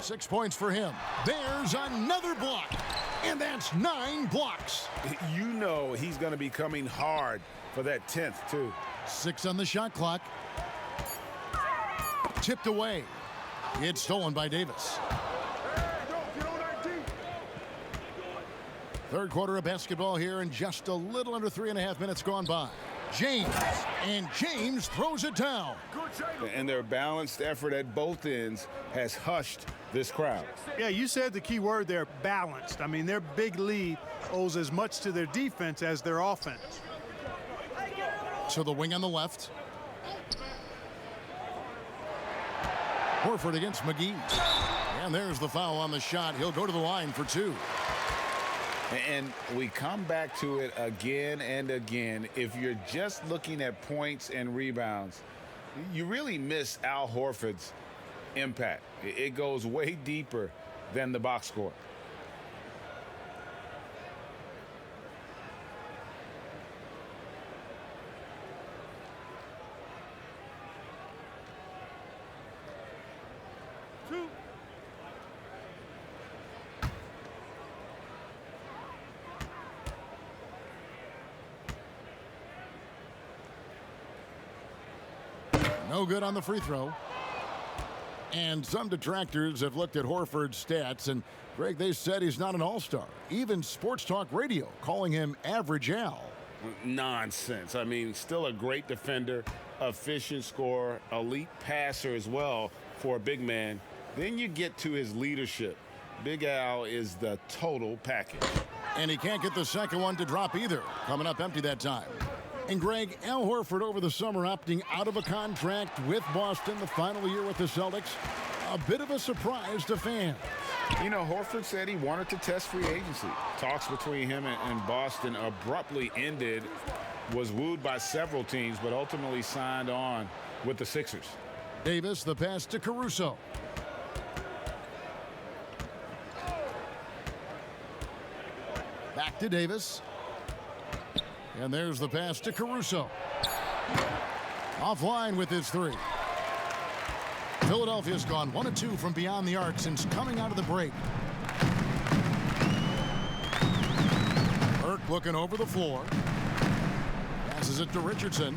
6 points for him. There's another block. And that's 9 blocks. You know he's going to be coming hard for that 10th, too. 6 on the shot clock. Tipped away. It's stolen by Davis. Third quarter of basketball here, and just a little under 3.5 minutes gone by. James, and James throws it down. And their balanced effort at both ends has hushed this crowd. Yeah, you said the key word there, balanced. I mean, their big lead owes as much to their defense as their offense. To the wing on the left. Horford against McGee. And there's the foul on the shot. He'll go to the line for 2. And we come back to it again and again. If you're just looking at points and rebounds, you really miss Al Horford's impact. It goes way deeper than the box score. No good on the free throw. And some detractors have looked at Horford's stats, and Greg, they said he's not an all-star. Even Sports Talk Radio calling him average Al. Nonsense. I mean, still a great defender, efficient scorer, elite passer as well for a big man. Then you get to his leadership. Big Al is the total package. And he can't get the second one to drop either. Coming up empty that time. And Greg, Al Horford over the summer opting out of a contract with Boston, the final year with the Celtics. A bit of a surprise to fans. You know, Horford said he wanted to test free agency. Talks between him and Boston abruptly ended, was wooed by several teams, but ultimately signed on with the Sixers. Davis, the pass to Caruso. Back to Davis. And there's the pass to Caruso. Offline with his 3. Philadelphia's gone 1 of 2 from beyond the arc since coming out of the break. Burke looking over the floor. Passes it to Richardson.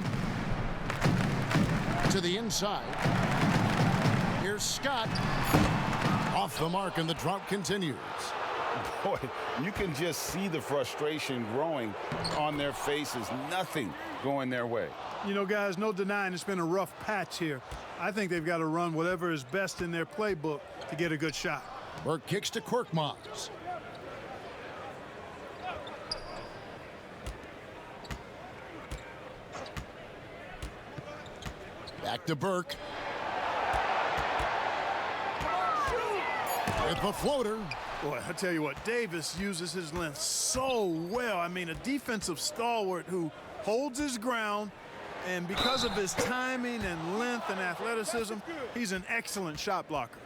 To the inside. Here's Scott. Off the mark, and the drought continues. Boy, you can just see the frustration growing on their faces. Nothing going their way. You know, guys, no denying it's been a rough patch here. I think they've got to run whatever is best in their playbook to get a good shot. Burke kicks to Korkmaz. Back to Burke. with the floater. Boy, I tell you what, Davis uses his length so well. I mean, a defensive stalwart who holds his ground, and because of his timing and length and athleticism, he's an excellent shot blocker.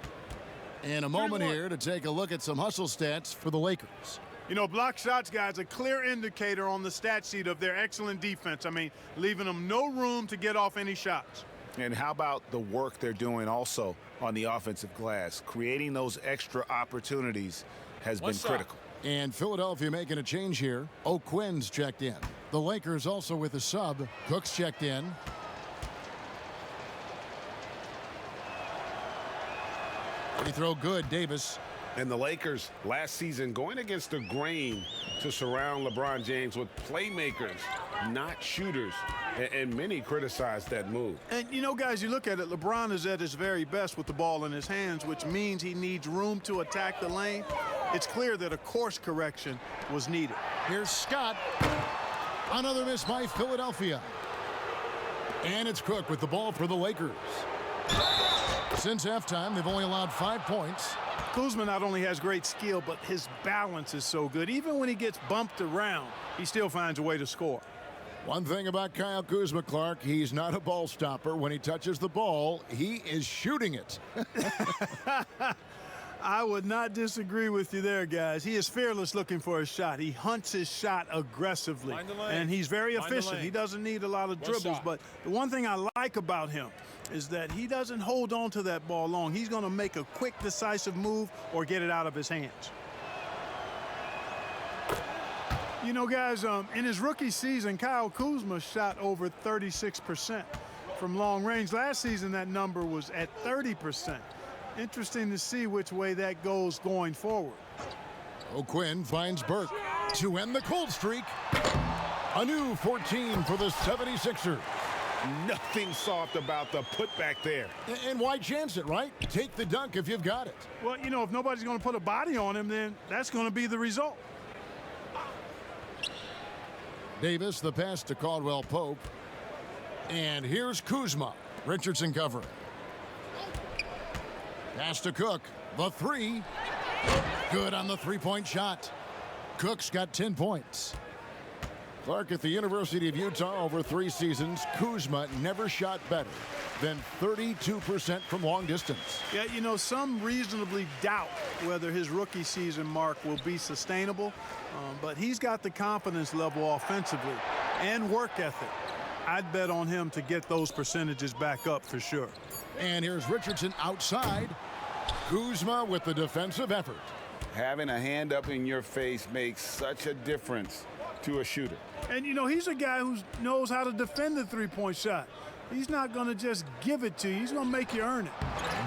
And a moment here to take a look at some hustle stats for the Lakers. You know, block shots, guys, a clear indicator on the stat sheet of their excellent defense. I mean, leaving them no room to get off any shots. And how about the work they're doing also on the offensive glass? Creating those extra opportunities has been critical. And Philadelphia making a change here. O'Quinn's checked in. The Lakers also with a sub. Cook's checked in. Free throw good, Davis. And the Lakers last season going against the grain to surround LeBron James with playmakers, not shooters. And many criticized that move. And, you know, guys, you look at it, LeBron is at his very best with the ball in his hands, which means he needs room to attack the lane. It's clear that a course correction was needed. Here's Scott. Another miss by Philadelphia. And it's Cook with the ball for the Lakers. Since halftime, they've only allowed 5 points. Kuzma not only has great skill, but his balance is so good. Even when he gets bumped around, he still finds a way to score. One thing about Kyle Kuzma, Clark, he's not a ball stopper. When he touches the ball, he is shooting it. I would not disagree with you there, guys. He is fearless looking for a shot. He hunts his shot aggressively, and he's very efficient. He doesn't need a lot of dribbles, but the one thing I like about him is that he doesn't hold on to that ball long. He's going to make a quick, decisive move or get it out of his hands. You know, guys, in his rookie season, Kyle Kuzma shot over 36% from long range. Last season, that number was at 30%. Interesting to see which way that goes going forward. O'Quinn finds Burke to end the cold streak. A new 14 for the 76ers. Nothing soft about the putback there. And why chance it, right? Take the dunk if you've got it. Well, you know, if nobody's going to put a body on him, then that's going to be the result. Davis, the pass to Caldwell Pope. And here's Kuzma. Richardson covering. Pass to Cook. The three. Good on the three-point shot. Cook's got 10 points. Clark, at the University of Utah over 3 seasons, Kuzma never shot better than 32% from long distance. Yeah, you know, some reasonably doubt whether his rookie season mark will be sustainable, but he's got the confidence level offensively and work ethic. I'd bet on him to get those percentages back up for sure. And here's Richardson outside. Kuzma with the defensive effort. Having a hand up in your face makes such a difference to a shooter. And, you know, he's a guy who knows how to defend the three-point shot. He's not going to just give it to you. He's going to make you earn it.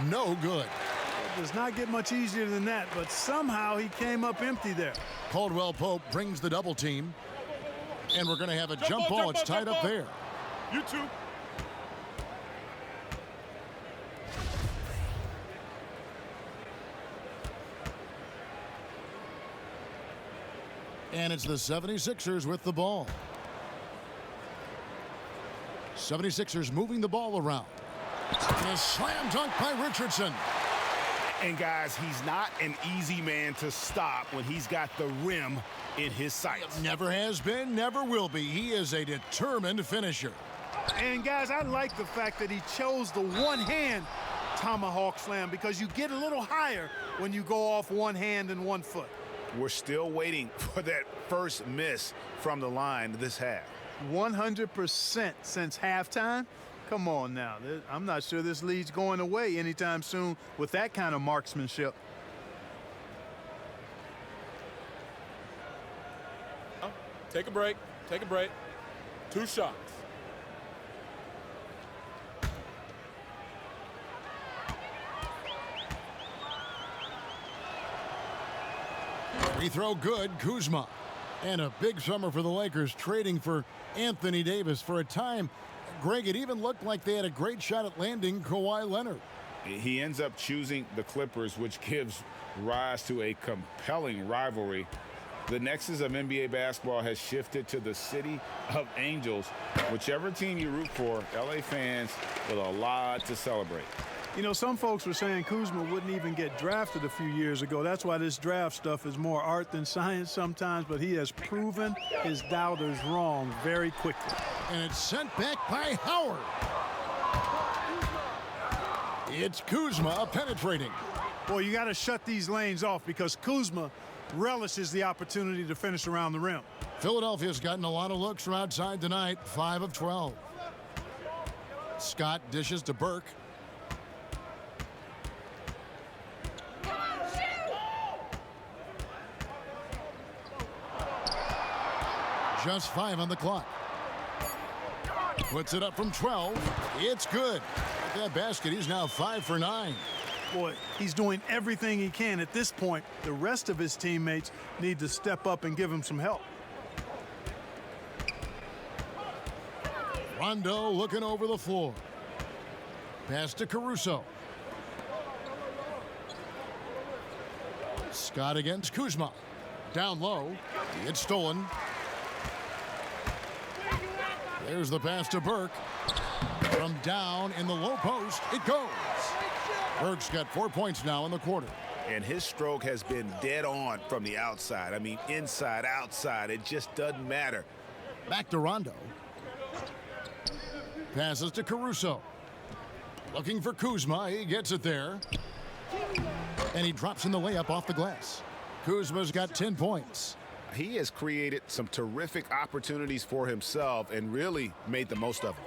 No good. It does not get much easier than that, but somehow he came up empty there. Caldwell Pope brings the double team. And we're going to have a jump ball. It's tied up there. You too. And it's the 76ers with the ball. 76ers moving the ball around. And a slam dunk by Richardson. And guys, he's not an easy man to stop when he's got the rim in his sights. Never has been, never will be. He is a determined finisher. And guys, I like the fact that he chose the one-hand tomahawk slam because you get a little higher when you go off one hand and 1 foot. We're still waiting for that first miss from the line this half. 100% since halftime? Come on now. I'm not sure this lead's going away anytime soon with that kind of marksmanship. Take a break. Take a break. 2 shots. Free throw good, Kuzma. And a big summer for the Lakers, trading for Anthony Davis. For a time, Greg, it even looked like they had a great shot at landing Kawhi Leonard. He ends up choosing the Clippers, which gives rise to a compelling rivalry. The nexus of NBA basketball has shifted to the city of angels. Whichever team you root for, LA fans with a lot to celebrate. You know, some folks were saying Kuzma wouldn't even get drafted a few years ago. That's why this draft stuff is more art than science sometimes, but he has proven his doubters wrong very quickly. And it's sent back by Howard. It's Kuzma penetrating. Boy, you got to shut these lanes off because Kuzma relishes the opportunity to finish around the rim. Philadelphia's gotten a lot of looks from outside tonight, 5 of 12. Scott dishes to Burke. Just 5 on the clock. Puts it up from 12. It's good. With that basket, he's now 5 for 9. Boy, he's doing everything he can. At this point, the rest of his teammates need to step up and give him some help. Rondo looking over the floor. Pass to Caruso. Scott against Kuzma. Down low. It's stolen. There's the pass to Burke. From down in the low post, it goes. Burke's got 4 points now in the quarter. And his stroke has been dead on from the outside. I mean, inside, outside, it just doesn't matter. Back to Rondo. Passes to Caruso. Looking for Kuzma. He gets it there. And he drops in the layup off the glass. Kuzma's got 10 points. He has created some terrific opportunities for himself and really made the most of them.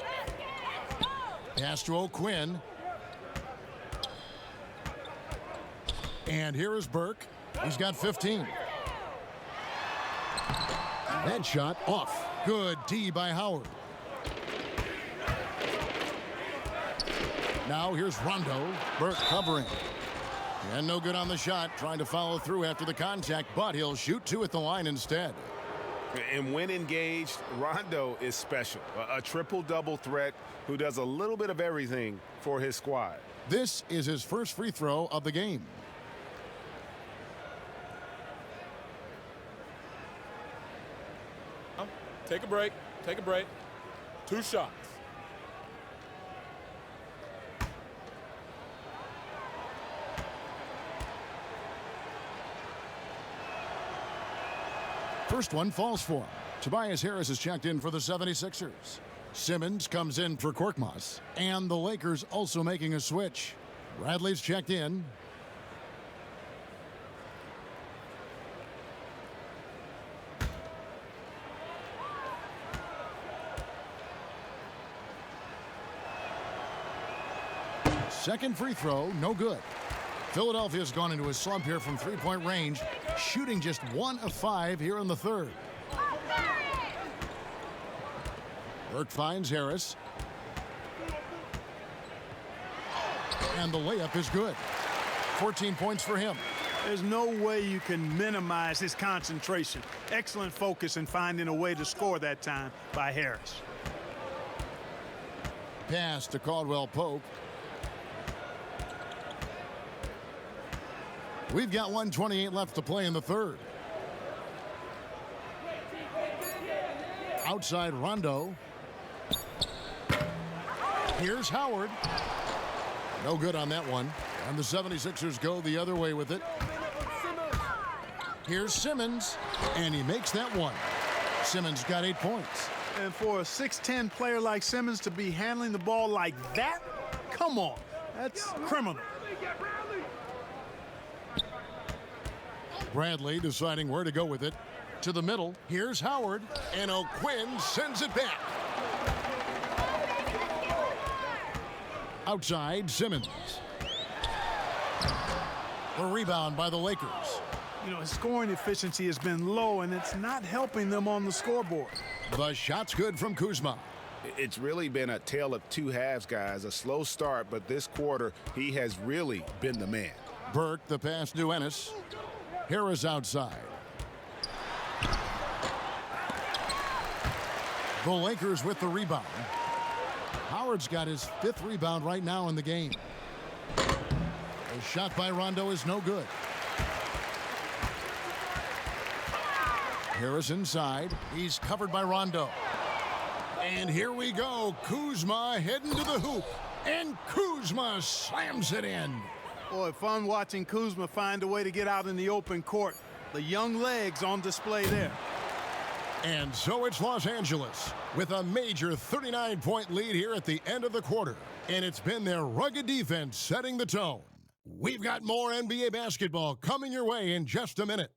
Pass to O'Quinn. And here is Burke. He's got 15. That shot off. Good D by Howard. Now here's Rondo. Burke covering. And no good on the shot. Trying to follow through after the contact, but he'll shoot 2 at the line instead. And when engaged, Rondo is special. A triple-double threat who does a little bit of everything for his squad. This is his first free throw of the game. Take a break. Take a break. 2 shots. First one falls for him. Tobias Harris is checked in for the 76ers. Simmons comes in for Korkmaz. And the Lakers also making a switch. Bradley's checked in. Second free throw, no good. Philadelphia's gone into a slump here from three-point range, shooting just 1 of 5 here in the third. Burke finds Harris. And the layup is good. 14 points for him. There's no way you can minimize his concentration. Excellent focus in finding a way to score that time by Harris. Pass to Caldwell Pope. We've got 1:28 left to play in the third. Outside Rondo. Here's Howard. No good on that one. And the 76ers go the other way with it. Here's Simmons. And he makes that one. Simmons got 8 points. And for a 6'10 player like Simmons to be handling the ball like that, come on. That's criminal. Bradley deciding where to go with it. To the middle. Here's Howard. And O'Quinn sends it back. Outside, Simmons. A rebound by the Lakers. You know, his scoring efficiency has been low, and it's not helping them on the scoreboard. The shot's good from Kuzma. It's really been a tale of 2 halves, guys. A slow start, but this quarter, he has really been the man. Burke, the pass to Ennis. Harris outside. The Lakers with the rebound. Howard's got his 5th rebound right now in the game. A shot by Rondo is no good. Harris inside. He's covered by Rondo. And here we go. Kuzma heading to the hoop. And Kuzma slams it in. Boy, fun watching Kuzma find a way to get out in the open court. The young legs on display there. And so it's Los Angeles with a major 39-point lead here at the end of the quarter. And it's been their rugged defense setting the tone. We've got more NBA basketball coming your way in just a minute.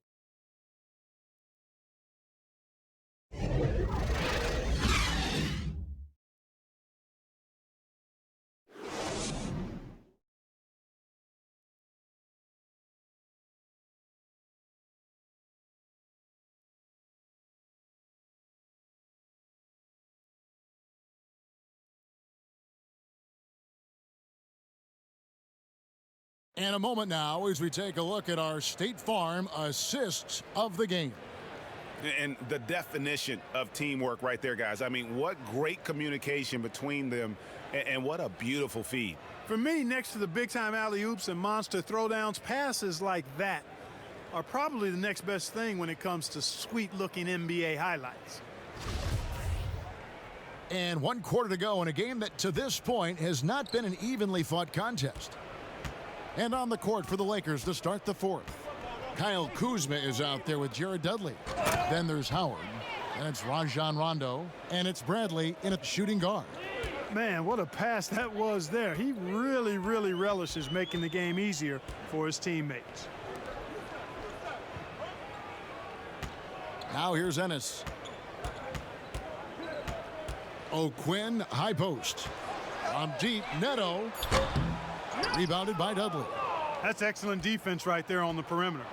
And a moment now as we take a look at our State Farm assists of the game. And the definition of teamwork right there, guys. I mean, what great communication between them, and what a beautiful feed. For me, next to the big-time alley-oops and monster throwdowns, passes like that are probably the next best thing when it comes to sweet-looking NBA highlights. And 1 quarter to go in a game that to this point has not been an evenly fought contest. And on the court for the Lakers to start the fourth. Kyle Kuzma is out there with Jared Dudley. Then there's Howard. And it's Rajon Rondo. And it's Bradley in a shooting guard. Man, what a pass that was there. He really, really relishes making the game easier for his teammates. Now here's Ennis. O'Quinn, high post. From deep, Neto. Rebounded by Dudley. That's excellent defense right there on the perimeter.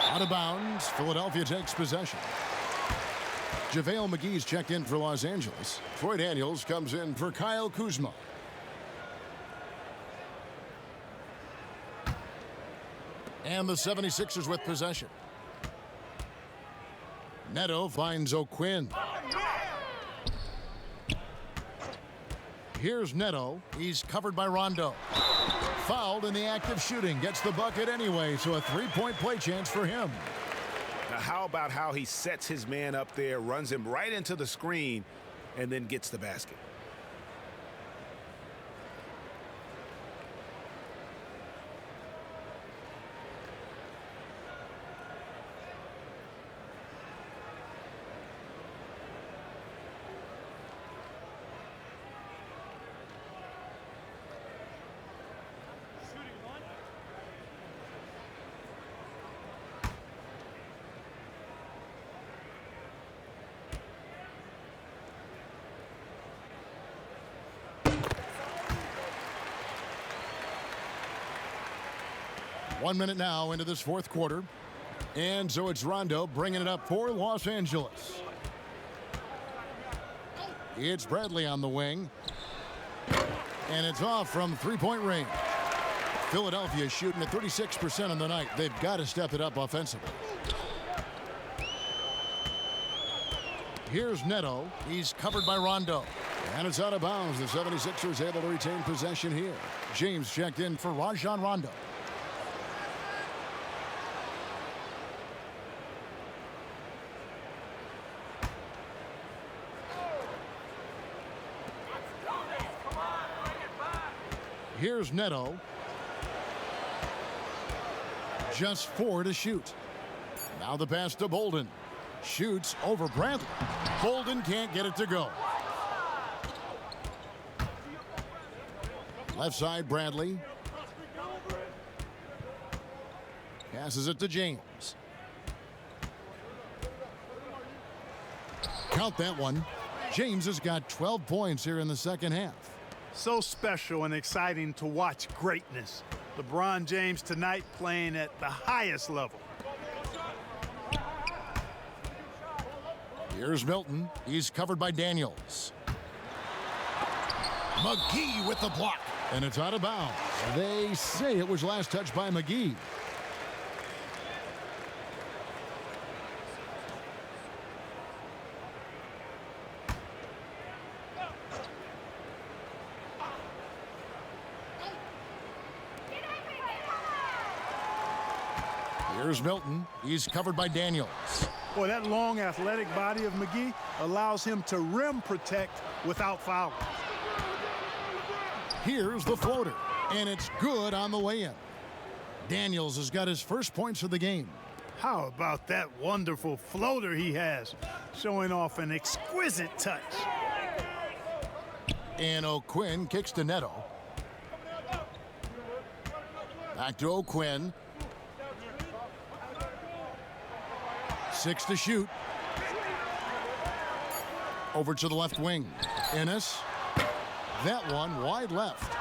Out of bounds, Philadelphia takes possession. JaVale McGee's checked in for Los Angeles. Troy Daniels comes in for Kyle Kuzma. And the 76ers with possession. Neto finds O'Quinn. Here's Neto. He's covered by Rondo. Fouled in the act of shooting. Gets the bucket anyway, so a three-point play chance for him. Now, how about how he sets his man up there, runs him right into the screen, and then gets the basket? One minute now into this fourth quarter. And so it's Rondo bringing it up for Los Angeles. It's Bradley on the wing. And it's off from three-point range. Philadelphia shooting at 36% on the night. They've got to step it up offensively. Here's Neto. He's covered by Rondo. And it's out of bounds. The 76ers able to retain possession here. James checked in for Rajon Rondo. Here's Neto. Just 4 to shoot. Now the pass to Bolden. Shoots over Bradley. Bolden can't get it to go. Left side, Bradley. Passes it to James. Count that one. James has got 12 points here in the second half. So special and exciting to watch greatness. LeBron James tonight playing at the highest level. Here's Milton. He's covered by Daniels. McGee with the block. And it's out of bounds. They say it was last touched by McGee. Here's Milton. He's covered by Daniels. Boy, that long athletic body of McGee allows him to rim protect without fouling. Here's the floater, and it's good on the way-in. Daniels has got his first points of the game. How about that wonderful floater he has, showing off an exquisite touch. And O'Quinn kicks to Neto. Back to O'Quinn. 6 to shoot. Over to the left wing. Ennis. That one wide left.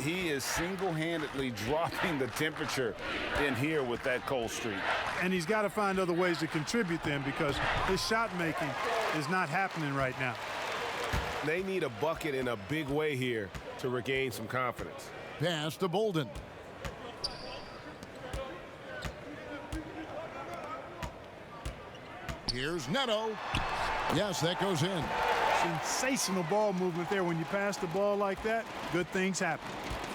He is single-handedly dropping the temperature in here with that cold streak. And he's got to find other ways to contribute them because his shot making is not happening right now. They need a bucket in a big way here to regain some confidence. Pass to Bolden. Here's Neto. Yes, that goes in. Sensational ball movement there. When you pass the ball like that, good things happen.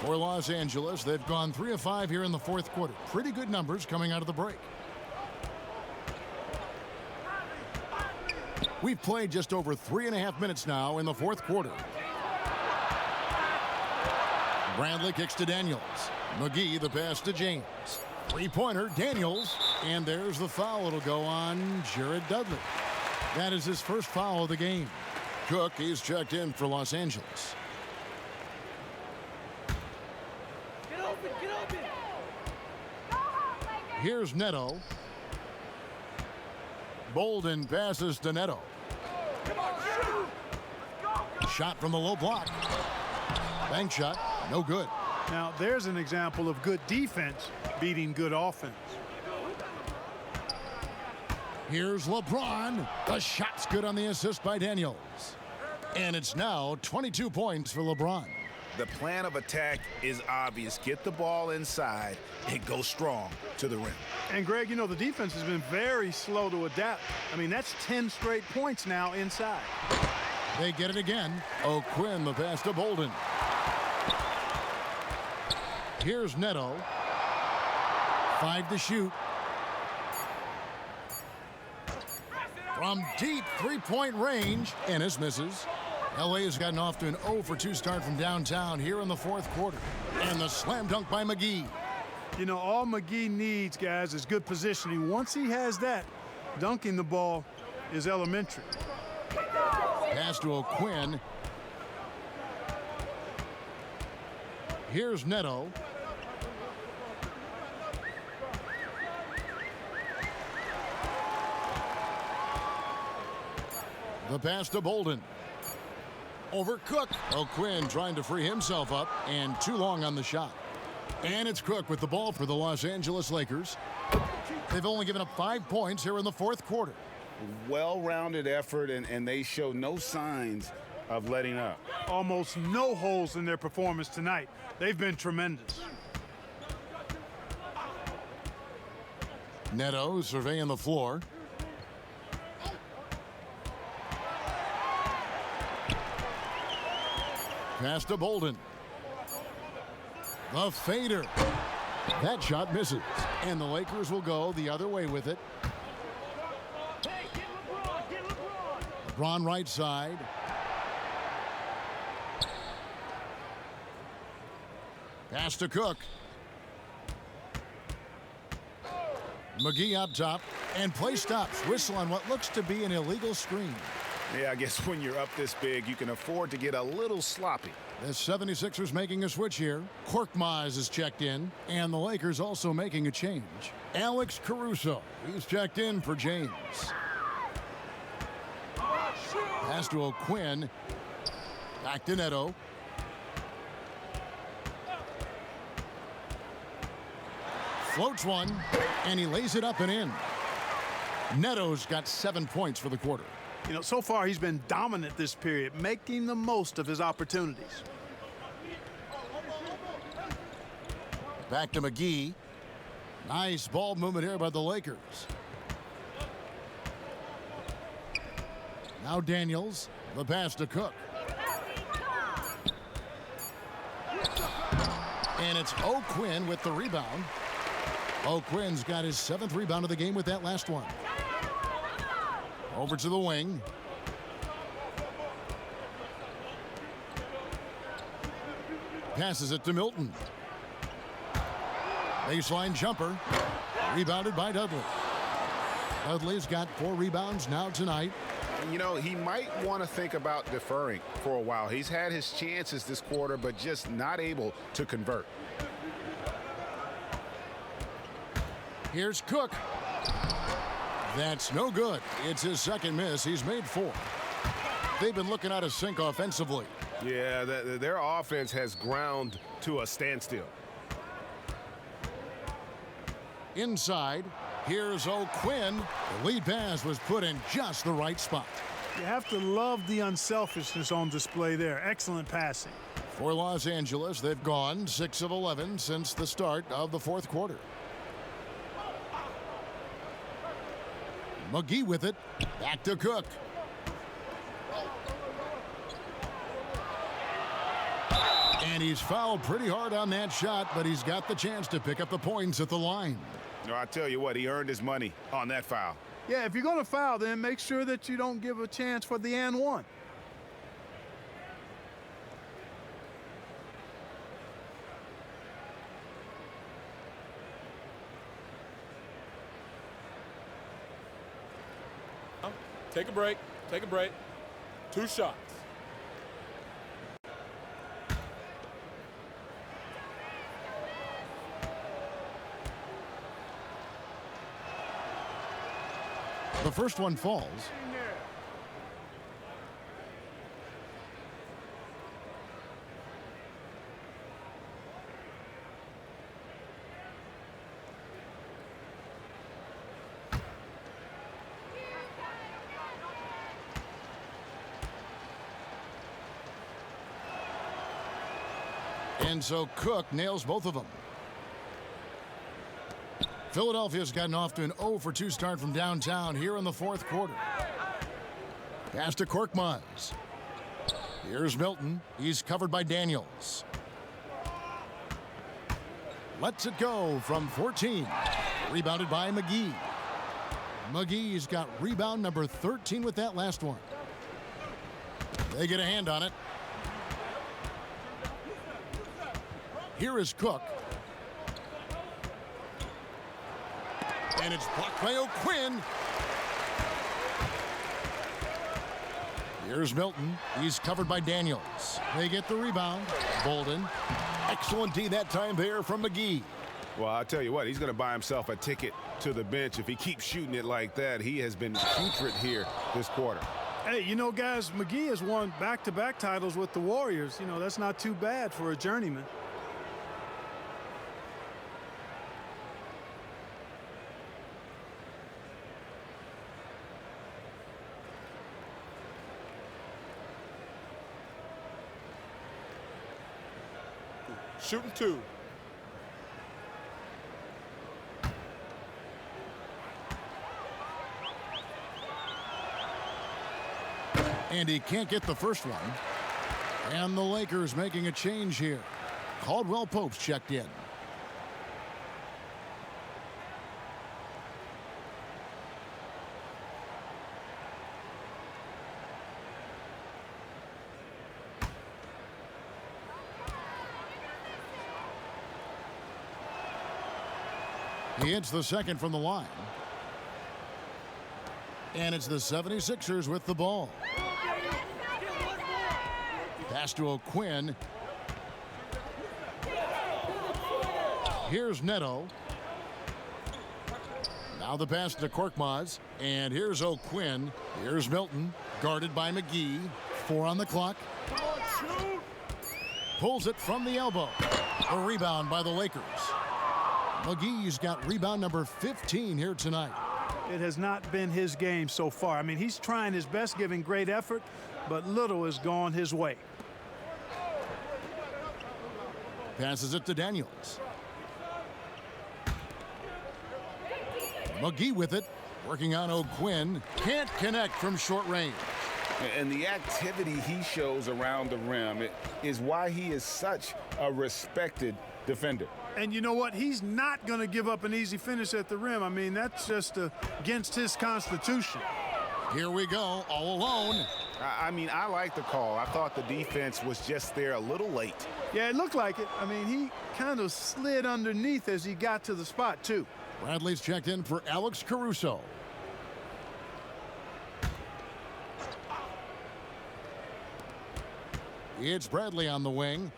For Los Angeles, they've gone 3 of 5 here in the fourth quarter. Pretty good numbers coming out of the break. We've played just over 3.5 minutes now in the fourth quarter. Bradley kicks to Daniels. McGee the pass to James. Three-pointer, Daniels. And there's the foul. It'll go on Jared Dudley. That is his first foul of the game. Cook, he's checked in for Los Angeles. Get open, get open. Here's Neto. Bolden passes to Neto. Shot from the low block. Bank shot, no good. Now, there's an example of good defense beating good offense. Here's LeBron. The shot's good on the assist by Daniels. And it's now 22 points for LeBron. The plan of attack is obvious. Get the ball inside and go strong to the rim. And, Greg, you know, the defense has been very slow to adapt. I mean, that's 10 straight points now inside. They get it again. O'Quinn the pass to Bolden. Here's Neto. 5 to shoot. From deep three-point range, Ennis misses. LA has gotten off to an 0 for 2 start from downtown here in the fourth quarter. And the slam dunk by McGee. You know, all McGee needs, guys, is good positioning. Once he has that, dunking the ball is elementary. Pass to O'Quinn. Here's Neto. The pass to Bolden. Over Cook. O'Quinn trying to free himself up, and too long on the shot. And it's Cook with the ball for the Los Angeles Lakers. They've only given up 5 points here in the fourth quarter. Well-rounded effort, and they show no signs of letting up. Almost no holes in their performance tonight. They've been tremendous. Neto surveying the floor. Pass to Bolden. The fader. That shot misses. And the Lakers will go the other way with it. LeBron right side. Pass to Cook. McGee up top. And play stops. Whistle on what looks to be an illegal screen. Yeah, I guess when you're up this big, you can afford to get a little sloppy. The 76ers making a switch here. Korkmaz is checked in, and the Lakers also making a change. Alex Caruso, he's checked in for James. Pass to O'Quinn. Back to Neto. Floats one, and he lays it up and in. Neto's got 7 points for the quarter. You know, so far he's been dominant this period, making the most of his opportunities. Back to McGee. Nice ball movement here by the Lakers. Now Daniels. The pass to Cook. And it's O'Quinn with the rebound. O'Quinn's got his 7th rebound of the game with that last one. Over to the wing. Passes it to Milton. Baseline jumper. Rebounded by Dudley. Dudley's got 4 rebounds now tonight. You know, he might want to think about deferring for a while. He's had his chances this quarter, but just not able to convert. Here's Cook. That's no good. It's his second miss. He's made 4. They've been looking out of sync offensively. Yeah, their offense has ground to a standstill. Inside, here's O'Quinn. The lead pass was put in just the right spot. You have to love the unselfishness on display there. Excellent passing. For Los Angeles, they've gone 6 of 11 since the start of the 4th quarter. McGee with it. Back to Cook. And he's fouled pretty hard on that shot, but he's got the chance to pick up the points at the line. No, I tell you what, he earned his money on that foul. Yeah, if you're going to foul, then make sure that you don't give a chance for the and one. Take a break. Take a break. 2 shots. The first one falls. And so Cook nails both of them. Philadelphia's gotten off to an 0 for 2 start from downtown here in the 4th quarter. Pass to Korkmaz. Here's Milton. He's covered by Daniels. Lets it go from 14. Rebounded by McGee. McGee's got rebound number 13 with that last one. They get a hand on it. Here is Cook. And it's blocked by O'Quinn. Here's Milton. He's covered by Daniels. They get the rebound. Bolden. Excellent D that time there from McGee. Well, I'll tell you what, he's going to buy himself a ticket to the bench. If he keeps shooting it like that, he has been putrid here this quarter. Hey, you know, guys, McGee has won back-to-back titles with the Warriors. You know, that's not too bad for a journeyman. Shooting 2. And he can't get the first one. And the Lakers making a change here. Caldwell Pope's checked in. He hits the second from the line. And it's the 76ers with the ball. Pass to O'Quinn. Here's Neto. Now the pass to Korkmaz. And here's O'Quinn. Here's Milton. Guarded by McGee. 4 on the clock. Pulls it from the elbow. A rebound by the Lakers. McGee's got rebound number 15 here tonight. It has not been his game so far. I mean, he's trying his best, giving great effort, but little has gone his way. Passes it to Daniels. McGee with it. Working on O'Quinn. Can't connect from short range. And the activity he shows around the rim is why he is such a respected defender. And you know what? He's not going to give up an easy finish at the rim. I mean, that's just against his constitution. Here we go, all alone. I mean, I like the call. I thought the defense was just there a little late. Yeah, it looked like it. I mean, he kind of slid underneath as he got to the spot, too. Bradley's checked in for Alex Caruso. It's Bradley on the wing.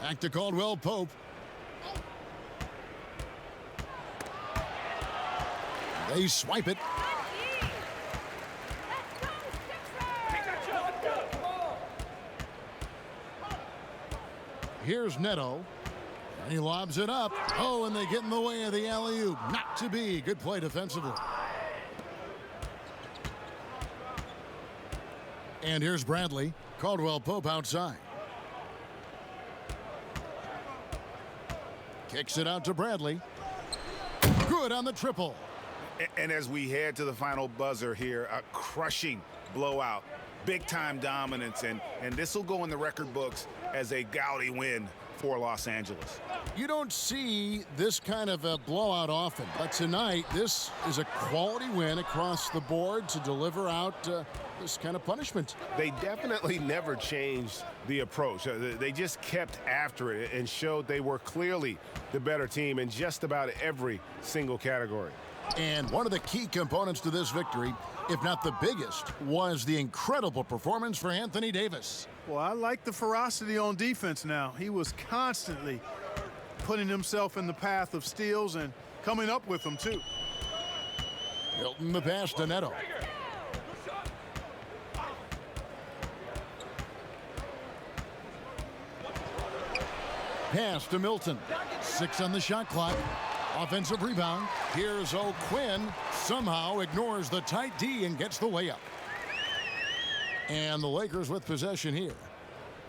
Back to Caldwell Pope. They swipe it. Here's Neto. And he lobs it up. Oh, and they get in the way of the alley-oop. Not to be. Good play defensively. And here's Bradley. Caldwell Pope outside. Kicks it out to Bradley. Good on the triple. And as we head to the final buzzer here, a crushing blowout. Big-time dominance, and this will go in the record books as a gaudy win for Los Angeles. You don't see this kind of a blowout often, but tonight this is a quality win across the board to deliver out this kind of punishment. They definitely never changed the approach. They just kept after it and showed they were clearly the better team in just about every single category. And one of the key components to this victory, if not the biggest, was the incredible performance for Anthony Davis. Well, I like the ferocity on defense now. He was constantly putting himself in the path of steals and coming up with them, too. Hilton the pass to Neto. Pass to Milton. 6 on the shot clock. Offensive rebound. Here's O'Quinn. Somehow ignores the tight D and gets the layup. And the Lakers with possession here.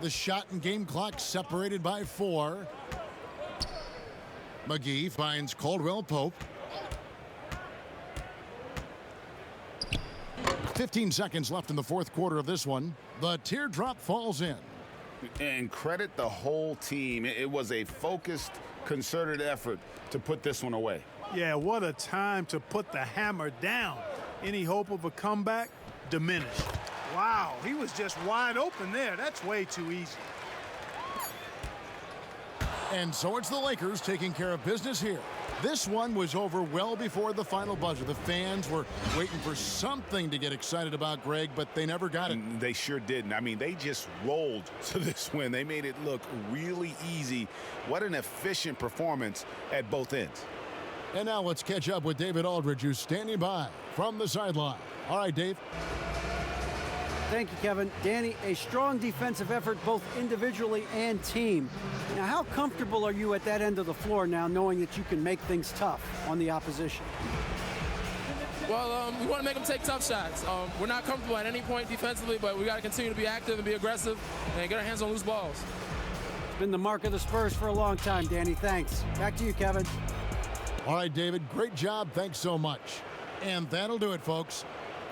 The shot and game clock separated by 4. McGee finds Caldwell Pope. 15 seconds left in the fourth quarter of this one. The teardrop falls in. And credit the whole team. It was a focused, concerted effort to put this one away. Yeah, what a time to put the hammer down. Any hope of a comeback? Diminished. Wow, he was just wide open there. That's way too easy. And so it's the Lakers taking care of business here. This one was over well before the final buzzer. The fans were waiting for something to get excited about, Greg, but they never got it. They sure didn't. I mean, they just rolled to this win. They made it look really easy. What an efficient performance at both ends. And now let's catch up with David Aldridge, who's standing by from the sideline. All right, Dave. Thank you, Kevin. Danny, a strong defensive effort both individually and team. Now, how comfortable are you at that end of the floor now, knowing that you can make things tough on the opposition? Well, we want to make them take tough shots. We're not comfortable at any point defensively, but we got to continue to be active and be aggressive and get our hands on loose balls. It's been the mark of the Spurs for a long time, Danny. Thanks. Back to you, Kevin. All right, David, great job. Thanks so much. And that'll do it, folks.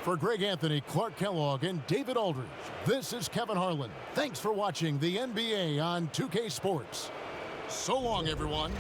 For Greg Anthony, Clark Kellogg, and David Aldridge, this is Kevin Harlan. Thanks for watching the NBA on 2K Sports. So long, everyone.